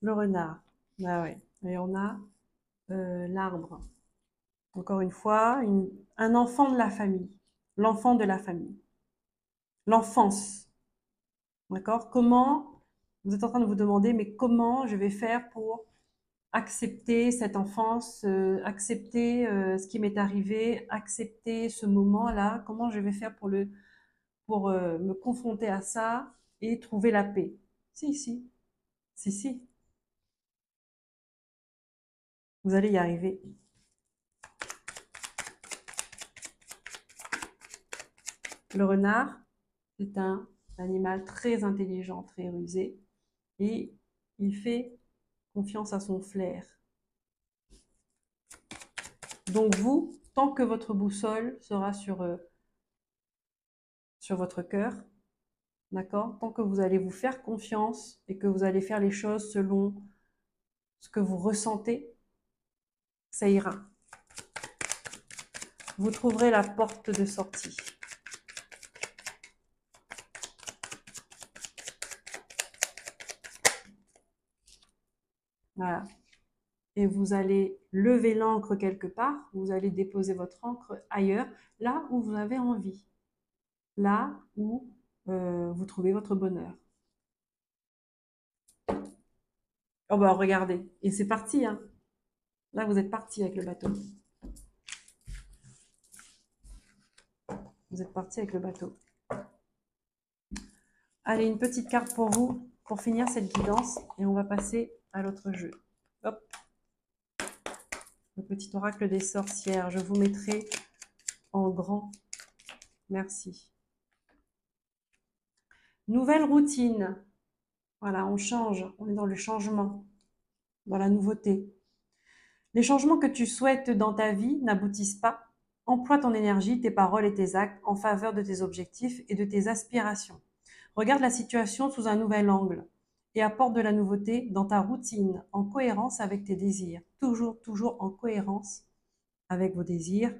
Le renard. Ah ouais. Et on a l'arbre. Encore une fois, un enfant de la famille. L'enfant de la famille. L'enfance. D'accord? Comment, vous êtes en train de vous demander, mais comment je vais faire pour accepter cette enfance, accepter ce qui m'est arrivé, accepter ce moment-là, comment je vais faire pour me confronter à ça et trouver la paix. Si, si, si, si, vous allez y arriver. Le renard, c'est un animal très intelligent, très rusé, et il fait confiance à son flair. Donc vous, tant que votre boussole sera sur votre cœur, d'accord? Tant que vous allez vous faire confiance et que vous allez faire les choses selon ce que vous ressentez, ça ira. Vous trouverez la porte de sortie. Voilà. Et vous allez lever l'encre quelque part, vous allez déposer votre encre ailleurs, là où vous avez envie, là où vous trouvez votre bonheur. Oh bah regardez, et c'est parti, hein. Là vous êtes parti avec le bateau. Vous êtes parti avec le bateau. Allez, une petite carte pour vous, pour finir cette guidance, et on va passer à l'autre jeu. Hop. Le petit oracle des sorcières, je vous mettrai en grand. Merci. Nouvelle routine. Voilà, on change, on est dans le changement, dans la nouveauté. Les changements que tu souhaites dans ta vie n'aboutissent pas. Emploie ton énergie, tes paroles et tes actes en faveur de tes objectifs et de tes aspirations. Regarde la situation sous un nouvel angle et apporte de la nouveauté dans ta routine, en cohérence avec tes désirs. Toujours en cohérence avec vos désirs,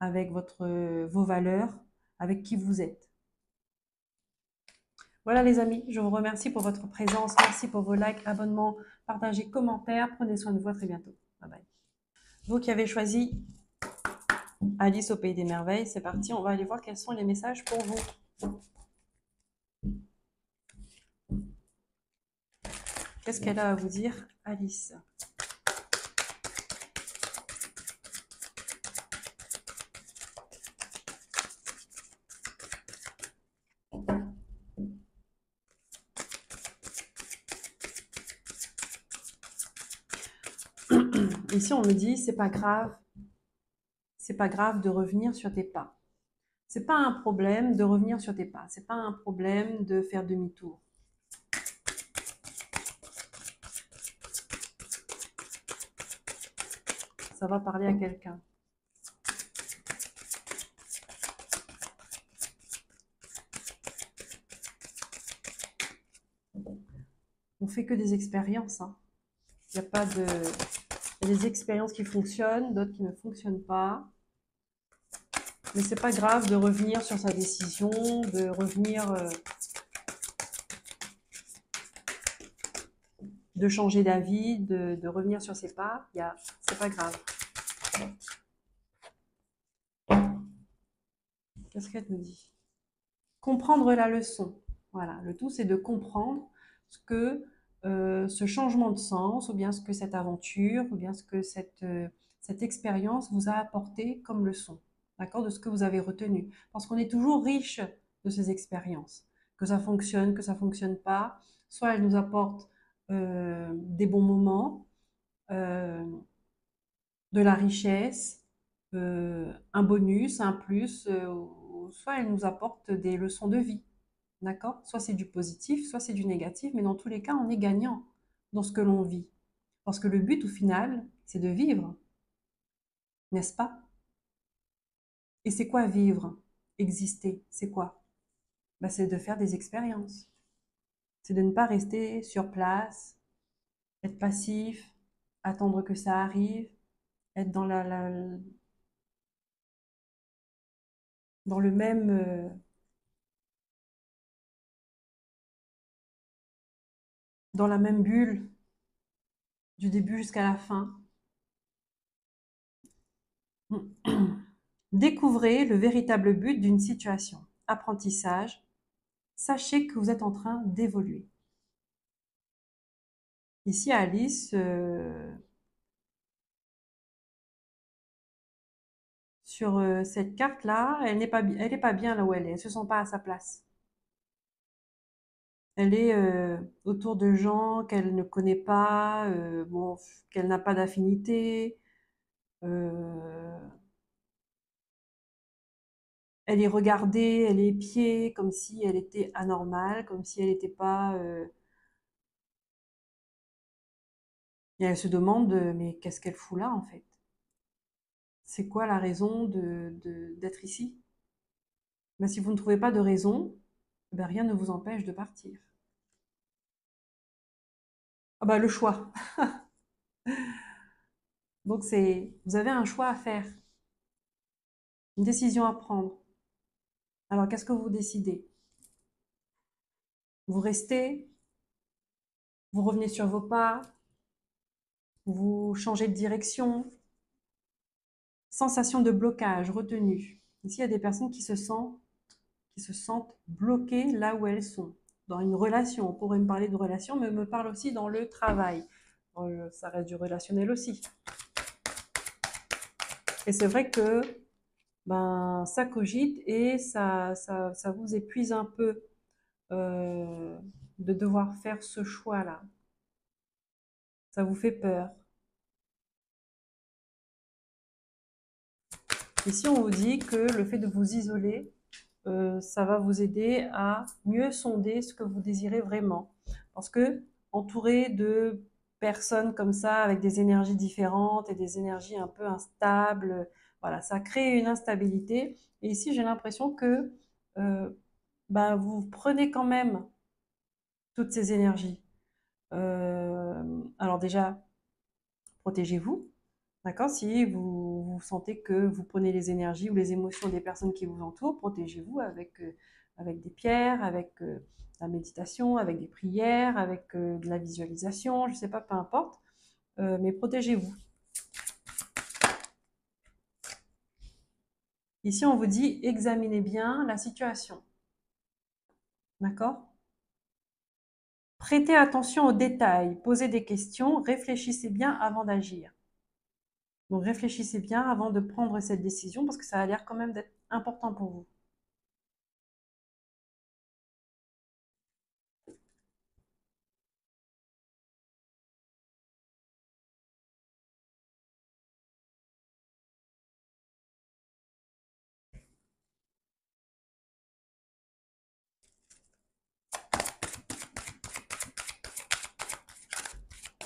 avec vos valeurs, avec qui vous êtes. Voilà les amis, je vous remercie pour votre présence. Merci pour vos likes, abonnements, partagez, commentaires. Prenez soin de vous, à très bientôt. Bye bye. Vous qui avez choisi Alice au Pays des Merveilles, c'est parti, on va aller voir quels sont les messages pour vous. Qu'est-ce qu'elle a à vous dire, Alice? Ici, on me dit, c'est pas grave de revenir sur tes pas. C'est pas un problème de revenir sur tes pas. C'est pas un problème de faire demi-tour. Ça va parler à quelqu'un. On fait que des expériences, hein. Il n'y a pas de... Il y a des expériences qui fonctionnent, d'autres qui ne fonctionnent pas. Mais c'est pas grave de revenir sur sa décision, de revenir, de changer d'avis, de revenir sur ses pas. C'est pas grave. Qu'est-ce qu'elle me dit? Comprendre la leçon. Voilà, le tout c'est de comprendre ce que ce changement de sens, ou bien ce que cette aventure, ou bien ce que cette expérience vous a apporté comme leçon, d'accord, de ce que vous avez retenu. Parce qu'on est toujours riche de ces expériences, que ça fonctionne pas. Soit elles nous apportent des bons moments, euh, de la richesse, un bonus, un plus, soit elles nous apportent des leçons de vie. D'accord? Soit c'est du positif, soit c'est du négatif, mais dans tous les cas, on est gagnant dans ce que l'on vit. Parce que le but, au final, c'est de vivre, n'est-ce pas? Et c'est quoi vivre? Exister, c'est quoi? Ben, c'est de faire des expériences. C'est de ne pas rester sur place, être passif, attendre que ça arrive, être dans le même, dans la même bulle du début jusqu'à la fin. Découvrez le véritable but d'une situation. Apprentissage. Sachez que vous êtes en train d'évoluer. Ici, Alice, sur cette carte-là, elle est pas bien là où elle est. Elle se sent pas à sa place. Elle est autour de gens qu'elle ne connaît pas, bon, qu'elle n'a pas d'affinité. euh, Elle est regardée, elle est épiée, comme si elle était anormale, comme si elle n'était pas. Et elle se demande, mais qu'est-ce qu'elle fout là en fait? C'est quoi la raison d'être ici? Ben, si vous ne trouvez pas de raison, ben, rien ne vous empêche de partir. Ah bah, le choix. Donc vous avez un choix à faire, une décision à prendre. Alors qu'est-ce que vous décidez? Vous restez, vous revenez sur vos pas, vous changez de direction. Sensation de blocage, retenue. Ici, il y a des personnes qui se sentent bloquées là où elles sont. Dans une relation, on pourrait me parler de relation, mais me parle aussi dans le travail. Ça reste du relationnel aussi. Et c'est vrai que ben, ça cogite et ça vous épuise un peu euh, de devoir faire ce choix-là. Ça vous fait peur. Ici, on vous dit que le fait de vous isoler, ça va vous aider à mieux sonder ce que vous désirez vraiment. Parce que entouré de personnes comme ça, avec des énergies différentes et des énergies un peu instables, voilà, ça crée une instabilité. Et ici, j'ai l'impression que euh, ben, vous prenez quand même toutes ces énergies. Alors déjà, protégez-vous. D'accord? Si vous sentez que vous prenez les énergies ou les émotions des personnes qui vous entourent, protégez-vous avec des pierres, avec la méditation, avec des prières, avec de la visualisation, je ne sais pas, peu importe. Mais protégez-vous. Ici, on vous dit examinez bien la situation. D'accord? Prêtez attention aux détails, posez des questions, réfléchissez bien avant d'agir. Donc réfléchissez bien avant de prendre cette décision parce que ça a l'air quand même d'être important pour vous.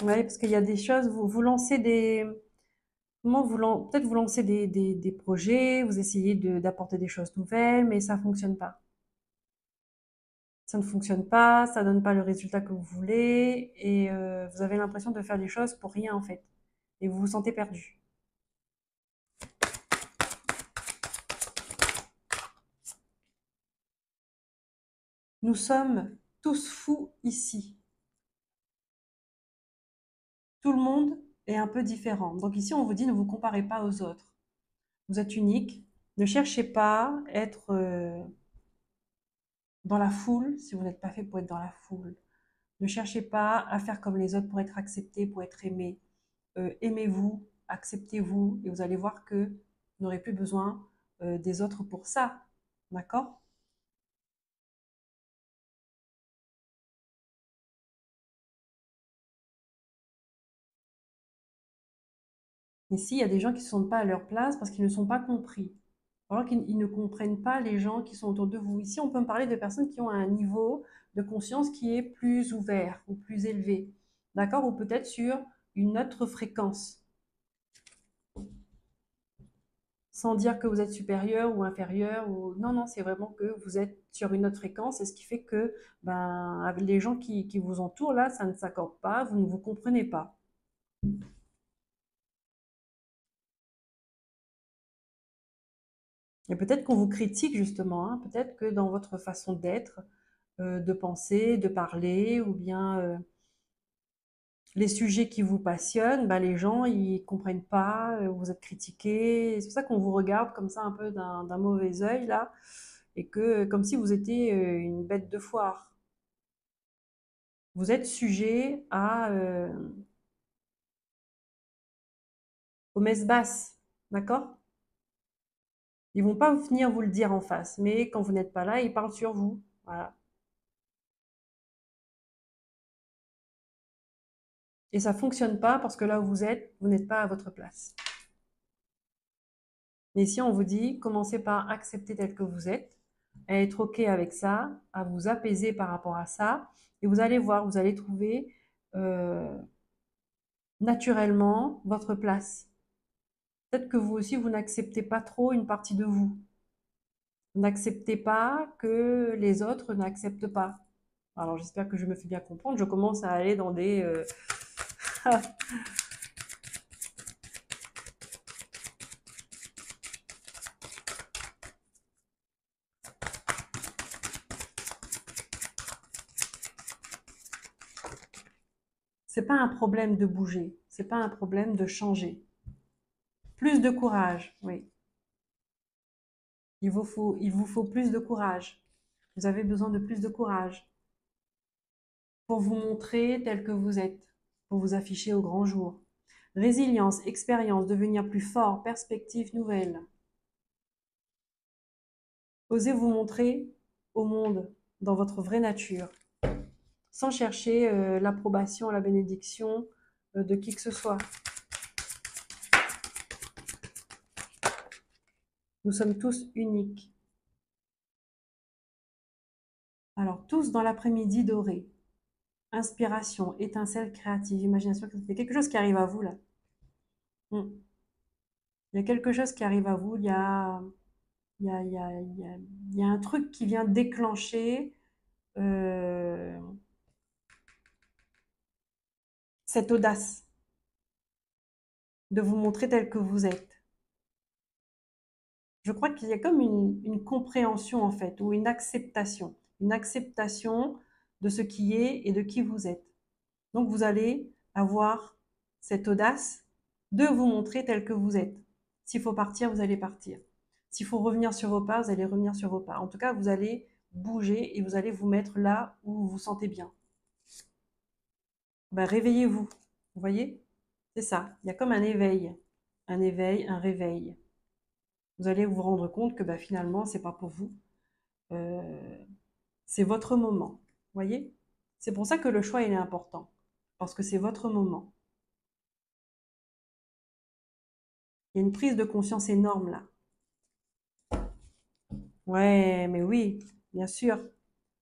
Oui, parce qu'il y a des choses, vous lancez des, comment peut-être vous lancez des projets, vous essayez d'apporter des choses nouvelles, mais ça fonctionne pas. Ça ne fonctionne pas, ça donne pas le résultat que vous voulez, et vous avez l'impression de faire des choses pour rien en fait, et vous vous sentez perdu. Nous sommes tous fous ici. Tout le monde est un peu différent. Donc ici, on vous dit ne vous comparez pas aux autres. Vous êtes unique. Ne cherchez pas à être dans la foule si vous n'êtes pas fait pour être dans la foule. Ne cherchez pas à faire comme les autres pour être accepté, pour être aimé. Aimez-vous, acceptez-vous, et vous allez voir que vous n'aurez plus besoin des autres pour ça. D'accord? Ici, il y a des gens qui ne se sentent pas à leur place parce qu'ils ne sont pas compris. Alors qu'ils ne comprennent pas les gens qui sont autour de vous. Ici, on peut me parler de personnes qui ont un niveau de conscience qui est plus ouvert ou plus élevé. D'accord? Ou peut-être sur une autre fréquence. Sans dire que vous êtes supérieur ou inférieur ou non, non, c'est vraiment que vous êtes sur une autre fréquence et ce qui fait que ben, avec les gens qui vous entourent là, ça ne s'accorde pas, vous ne vous comprenez pas. Et peut-être qu'on vous critique justement, hein, peut-être que dans votre façon d'être, de penser, de parler, ou bien les sujets qui vous passionnent, ben, les gens ils comprennent pas, vous êtes critiqué. C'est pour ça qu'on vous regarde comme ça un peu d'un mauvais œil là, et que comme si vous étiez une bête de foire. Vous êtes sujet aux messes basses, d'accord? Ils vont pas venir vous le dire en face, mais quand vous n'êtes pas là, ils parlent sur vous. Voilà. Et ça fonctionne pas parce que là où vous êtes, vous n'êtes pas à votre place. Mais ici, on vous dit, commencez par accepter tel que vous êtes, à être OK avec ça, à vous apaiser par rapport à ça, et vous allez voir, vous allez trouver euh, naturellement votre place. Peut-être que vous aussi, vous n'acceptez pas trop une partie de vous. Vous n'acceptez pas que les autres n'acceptent pas. Alors, j'espère que je me fais bien comprendre. Je commence à aller dans des... C'est pas un problème de bouger. C'est pas un problème de changer. Plus de courage, oui. Il vous faut plus de courage. Vous avez besoin de plus de courage pour vous montrer tel que vous êtes, pour vous afficher au grand jour. Résilience, expérience, devenir plus fort, perspective nouvelle. Osez vous montrer au monde dans votre vraie nature, sans chercher l'approbation, la bénédiction de qui que ce soit. Nous sommes tous uniques. Alors, tous dans l'après-midi doré. Inspiration, étincelle créative, imagination. Il y a quelque chose qui arrive à vous là. Il y a quelque chose qui arrive à vous. Il y a, il y a, il y a, il y a un truc qui vient déclencher euh, cette audace de vous montrer tel que vous êtes. Je crois qu'il y a comme une compréhension en fait, ou une acceptation de ce qui est et de qui vous êtes. Donc vous allez avoir cette audace de vous montrer tel que vous êtes. S'il faut partir, vous allez partir. S'il faut revenir sur vos pas, vous allez revenir sur vos pas. En tout cas, vous allez bouger et vous allez vous mettre là où vous vous sentez bien. Ben, réveillez-vous. Vous voyez? C'est ça. Il y a comme un éveil. Un éveil, un réveil. Vous allez vous rendre compte que ben, finalement, c'est pas pour vous. C'est votre moment. Vous voyez? C'est pour ça que le choix, il est important. Parce que c'est votre moment. Il y a une prise de conscience énorme là. Ouais, mais oui, bien sûr.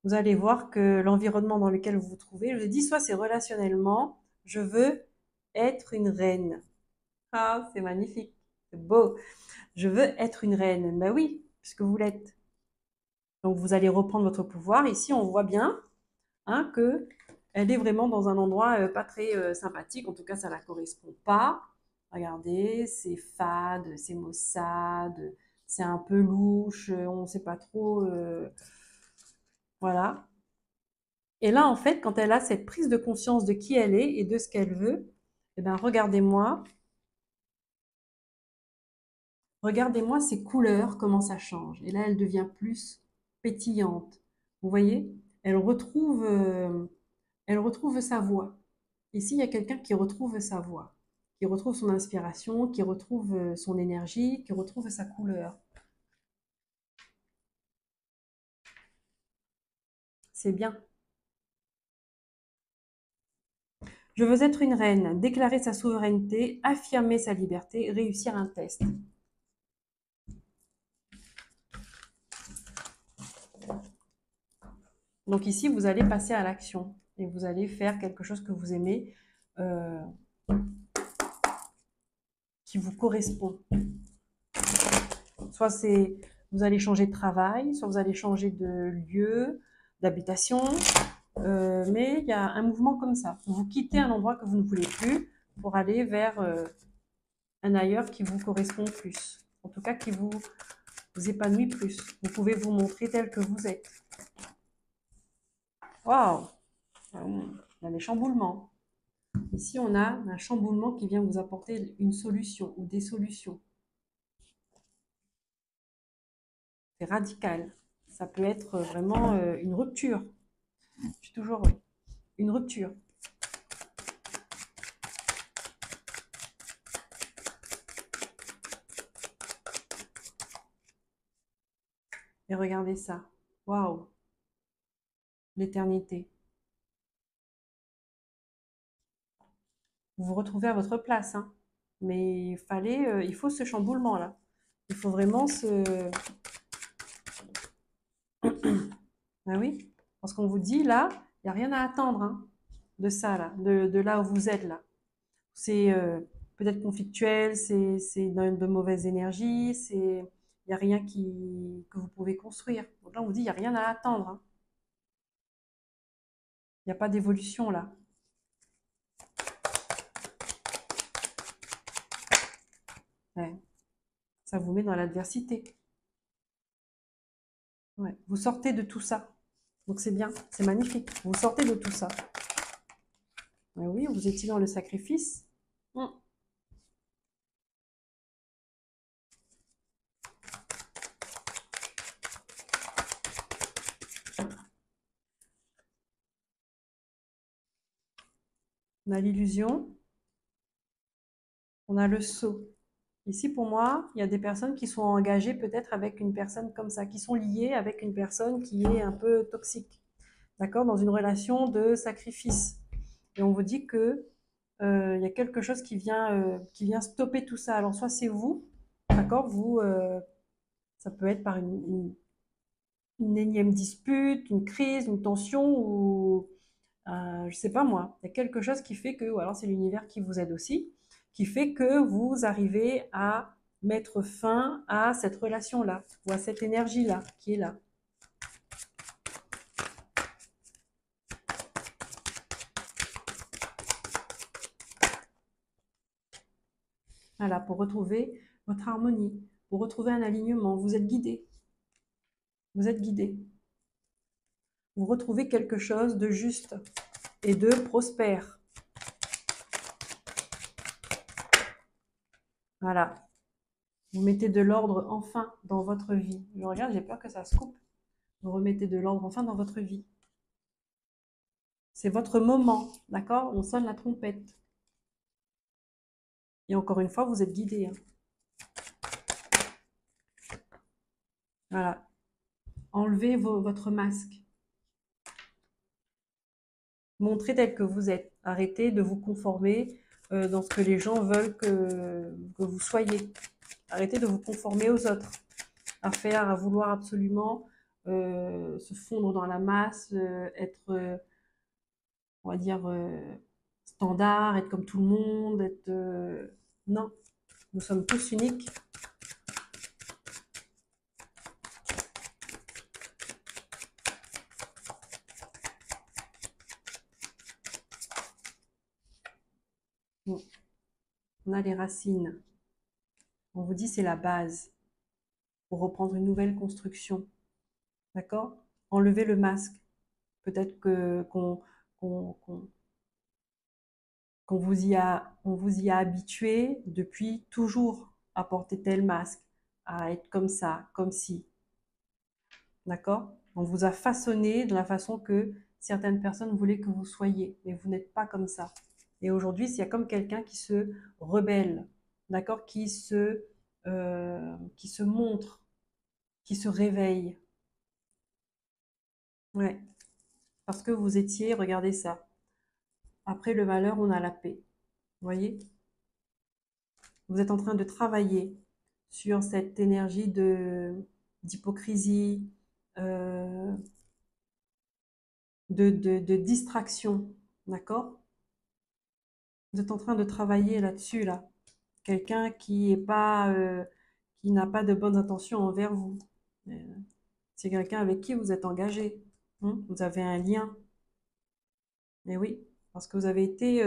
Vous allez voir que l'environnement dans lequel vous vous trouvez, je vous ai dit, soit c'est relationnellement, je veux être une reine. Ah, c'est magnifique, c'est beau. Je veux être une reine. Ben oui, puisque vous l'êtes. Donc vous allez reprendre votre pouvoir. Ici, on voit bien hein, que elle est vraiment dans un endroit pas très sympathique. En tout cas, ça ne la correspond pas. Regardez, c'est fade, c'est maussade, c'est un peu louche, on ne sait pas trop. Voilà. Et là, en fait, quand elle a cette prise de conscience de qui elle est et de ce qu'elle veut, eh ben, regardez-moi ces couleurs, comment ça change. Et là, elle devient plus pétillante. Vous voyez? Elle retrouve sa voix. Ici, il y a quelqu'un qui retrouve sa voix, qui retrouve son inspiration, qui retrouve son énergie, qui retrouve sa couleur. C'est bien. Je veux être une reine, déclarer sa souveraineté, affirmer sa liberté, réussir un test. Donc ici, vous allez passer à l'action et vous allez faire quelque chose que vous aimez, euh, qui vous correspond. Soit c'est vous allez changer de travail, soit vous allez changer de lieu, d'habitation, mais il y a un mouvement comme ça. Vous quittez un endroit que vous ne voulez plus pour aller vers un ailleurs qui vous correspond plus. En tout cas, qui vous épanouit plus. Vous pouvez vous montrer tel que vous êtes. Waouh! Il y a des chamboulements. Ici, on a un chamboulement qui vient vous apporter une solution ou des solutions. C'est radical. Ça peut être vraiment une rupture. Je suis toujours oui. Une rupture. Et regardez ça. Waouh! L'éternité. Vous vous retrouvez à votre place, hein. Mais il faut ce chamboulement-là. Il faut vraiment ce... Ah oui, parce qu'on vous dit, là, il n'y a rien à attendre hein, de ça, là, de là où vous êtes, là. C'est peut-être conflictuel, c'est de mauvaises énergies, il n'y a rien que vous pouvez construire. Donc là, on vous dit, il n'y a rien à attendre, hein. Il n'y a pas d'évolution là. Ouais. Ça vous met dans l'adversité. Ouais. Vous sortez de tout ça. Donc c'est bien, c'est magnifique. Vous sortez de tout ça. Ouais, oui, vous étiez dans le sacrifice. Hum. On a l'illusion, on a le sceau. Ici, pour moi, il y a des personnes qui sont engagées peut-être avec une personne comme ça, qui sont liées avec une personne qui est un peu toxique, d'accord, dans une relation de sacrifice. Et on vous dit que il y a quelque chose qui vient stopper tout ça. Alors, soit c'est vous, d'accord, ça peut être par une énième dispute, une crise, une tension, ou je sais pas moi, il y a quelque chose qui fait que, ou alors c'est l'univers qui vous aide aussi, qui fait que vous arrivez à mettre fin à cette relation-là, ou à cette énergie-là, qui est là. Voilà, pour retrouver votre harmonie, pour retrouver un alignement, vous êtes guidé. Vous êtes guidé. Vous retrouvez quelque chose de juste et de prospère. Voilà. Vous mettez de l'ordre enfin dans votre vie. Je regarde, j'ai peur que ça se coupe. Vous remettez de l'ordre enfin dans votre vie. C'est votre moment, d'accord? On sonne la trompette. Et encore une fois, vous êtes guidé, hein. Voilà. Enlevez votre masque. Montrez tel que vous êtes. Arrêtez de vous conformer dans ce que les gens veulent que vous soyez. Arrêtez de vous conformer aux autres. À vouloir absolument se fondre dans la masse, être, on va dire, standard, être comme tout le monde, être... non, nous sommes tous uniques. Bon, on a les racines. On vous dit c'est la base pour reprendre une nouvelle construction. D'accord? Enlevez le masque. Peut-être qu'on on vous y a habitué depuis toujours à porter tel masque, à être comme ça, comme si. D'accord? On vous a façonné de la façon que certaines personnes voulaient que vous soyez, mais vous n'êtes pas comme ça. Et aujourd'hui, il y a comme quelqu'un qui se rebelle, d'accord? Qui se montre, qui se réveille. Ouais, parce que vous étiez, regardez ça. Après le malheur, on a la paix. Vous voyez? Vous êtes en train de travailler sur cette énergie d'hypocrisie, euh, de distraction. D'accord? Vous êtes en train de travailler là-dessus, là. Quelqu'un qui n'a pas de bonnes intentions envers vous. Euh, C'est quelqu'un avec qui vous êtes engagé, hein. Vous avez un lien. Et oui, parce que vous avez été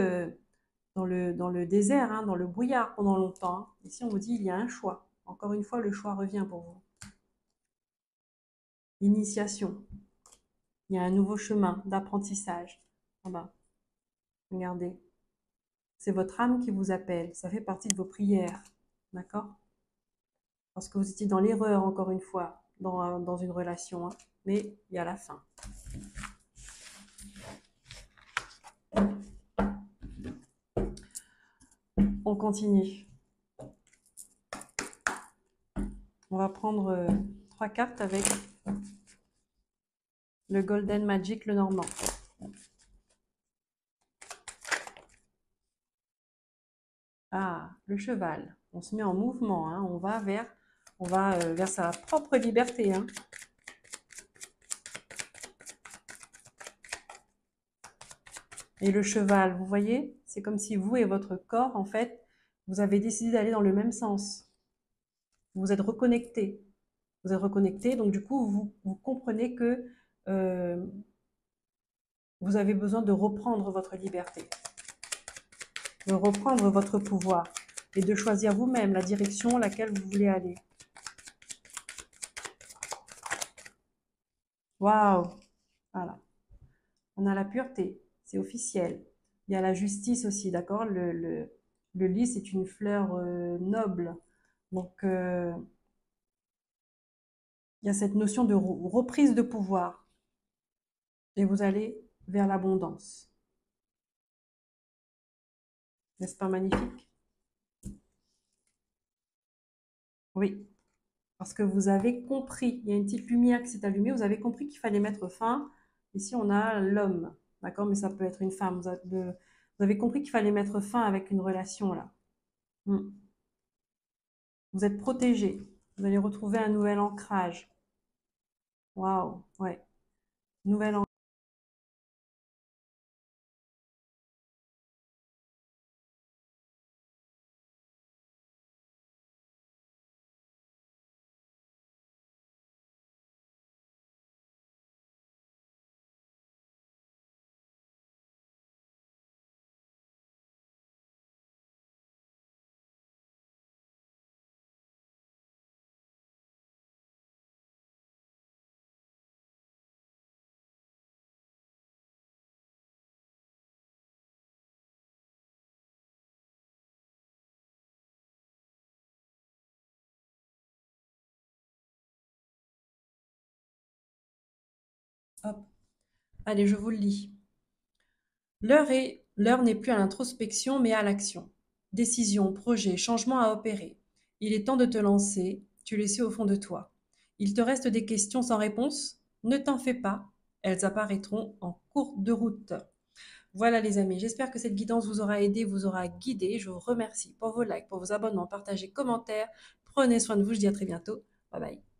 dans le désert, hein, dans le brouillard pendant longtemps, hein. Ici, on vous dit il y a un choix. Encore une fois, le choix revient pour vous. Initiation. Il y a un nouveau chemin d'apprentissage. Ah ben, regardez. C'est votre âme qui vous appelle. Ça fait partie de vos prières. D'accord? Parce que vous étiez dans l'erreur, encore une fois, dans une relation, hein. Mais il y a la fin. On continue. On va prendre 3 cartes avec le Golden Magic, le Normand. Ah, le cheval. On se met en mouvement, hein. On va vers sa propre liberté, hein. Et le cheval, vous voyez, c'est comme si vous et votre corps, en fait, Vous avez décidé d'aller dans le même sens. Vous êtes reconnecté. Vous êtes reconnecté, donc du coup, vous comprenez que euh, vous avez besoin de reprendre votre liberté, de reprendre votre pouvoir et de choisir vous-même la direction laquelle vous voulez aller. Waouh! Voilà. On a la pureté, c'est officiel. Il y a la justice aussi, d'accord? Le lys, c'est une fleur noble. Donc, il y a cette notion de reprise de pouvoir. Et vous allez vers l'abondance. N'est-ce pas magnifique? Oui, parce que vous avez compris, il y a une petite lumière qui s'est allumée, vous avez compris qu'il fallait mettre fin. Ici, on a l'homme, d'accord? Mais ça peut être une femme. Vous avez compris qu'il fallait mettre fin avec une relation, là. Hmm. Vous êtes protégé. Vous allez retrouver un nouvel ancrage. Waouh, ouais. Nouvel ancrage. Hop. Allez, je vous le lis. L'heure n'est plus à l'introspection, mais à l'action. Décision, projet, changement à opérer. Il est temps de te lancer, tu le sais au fond de toi. Il te reste des questions sans réponse? Ne t'en fais pas, elles apparaîtront en cours de route. Voilà les amis, j'espère que cette guidance vous aura aidé, vous aura guidé. Je vous remercie pour vos likes, pour vos abonnements, partagez, commentaires. Prenez soin de vous, je dis à très bientôt. Bye bye.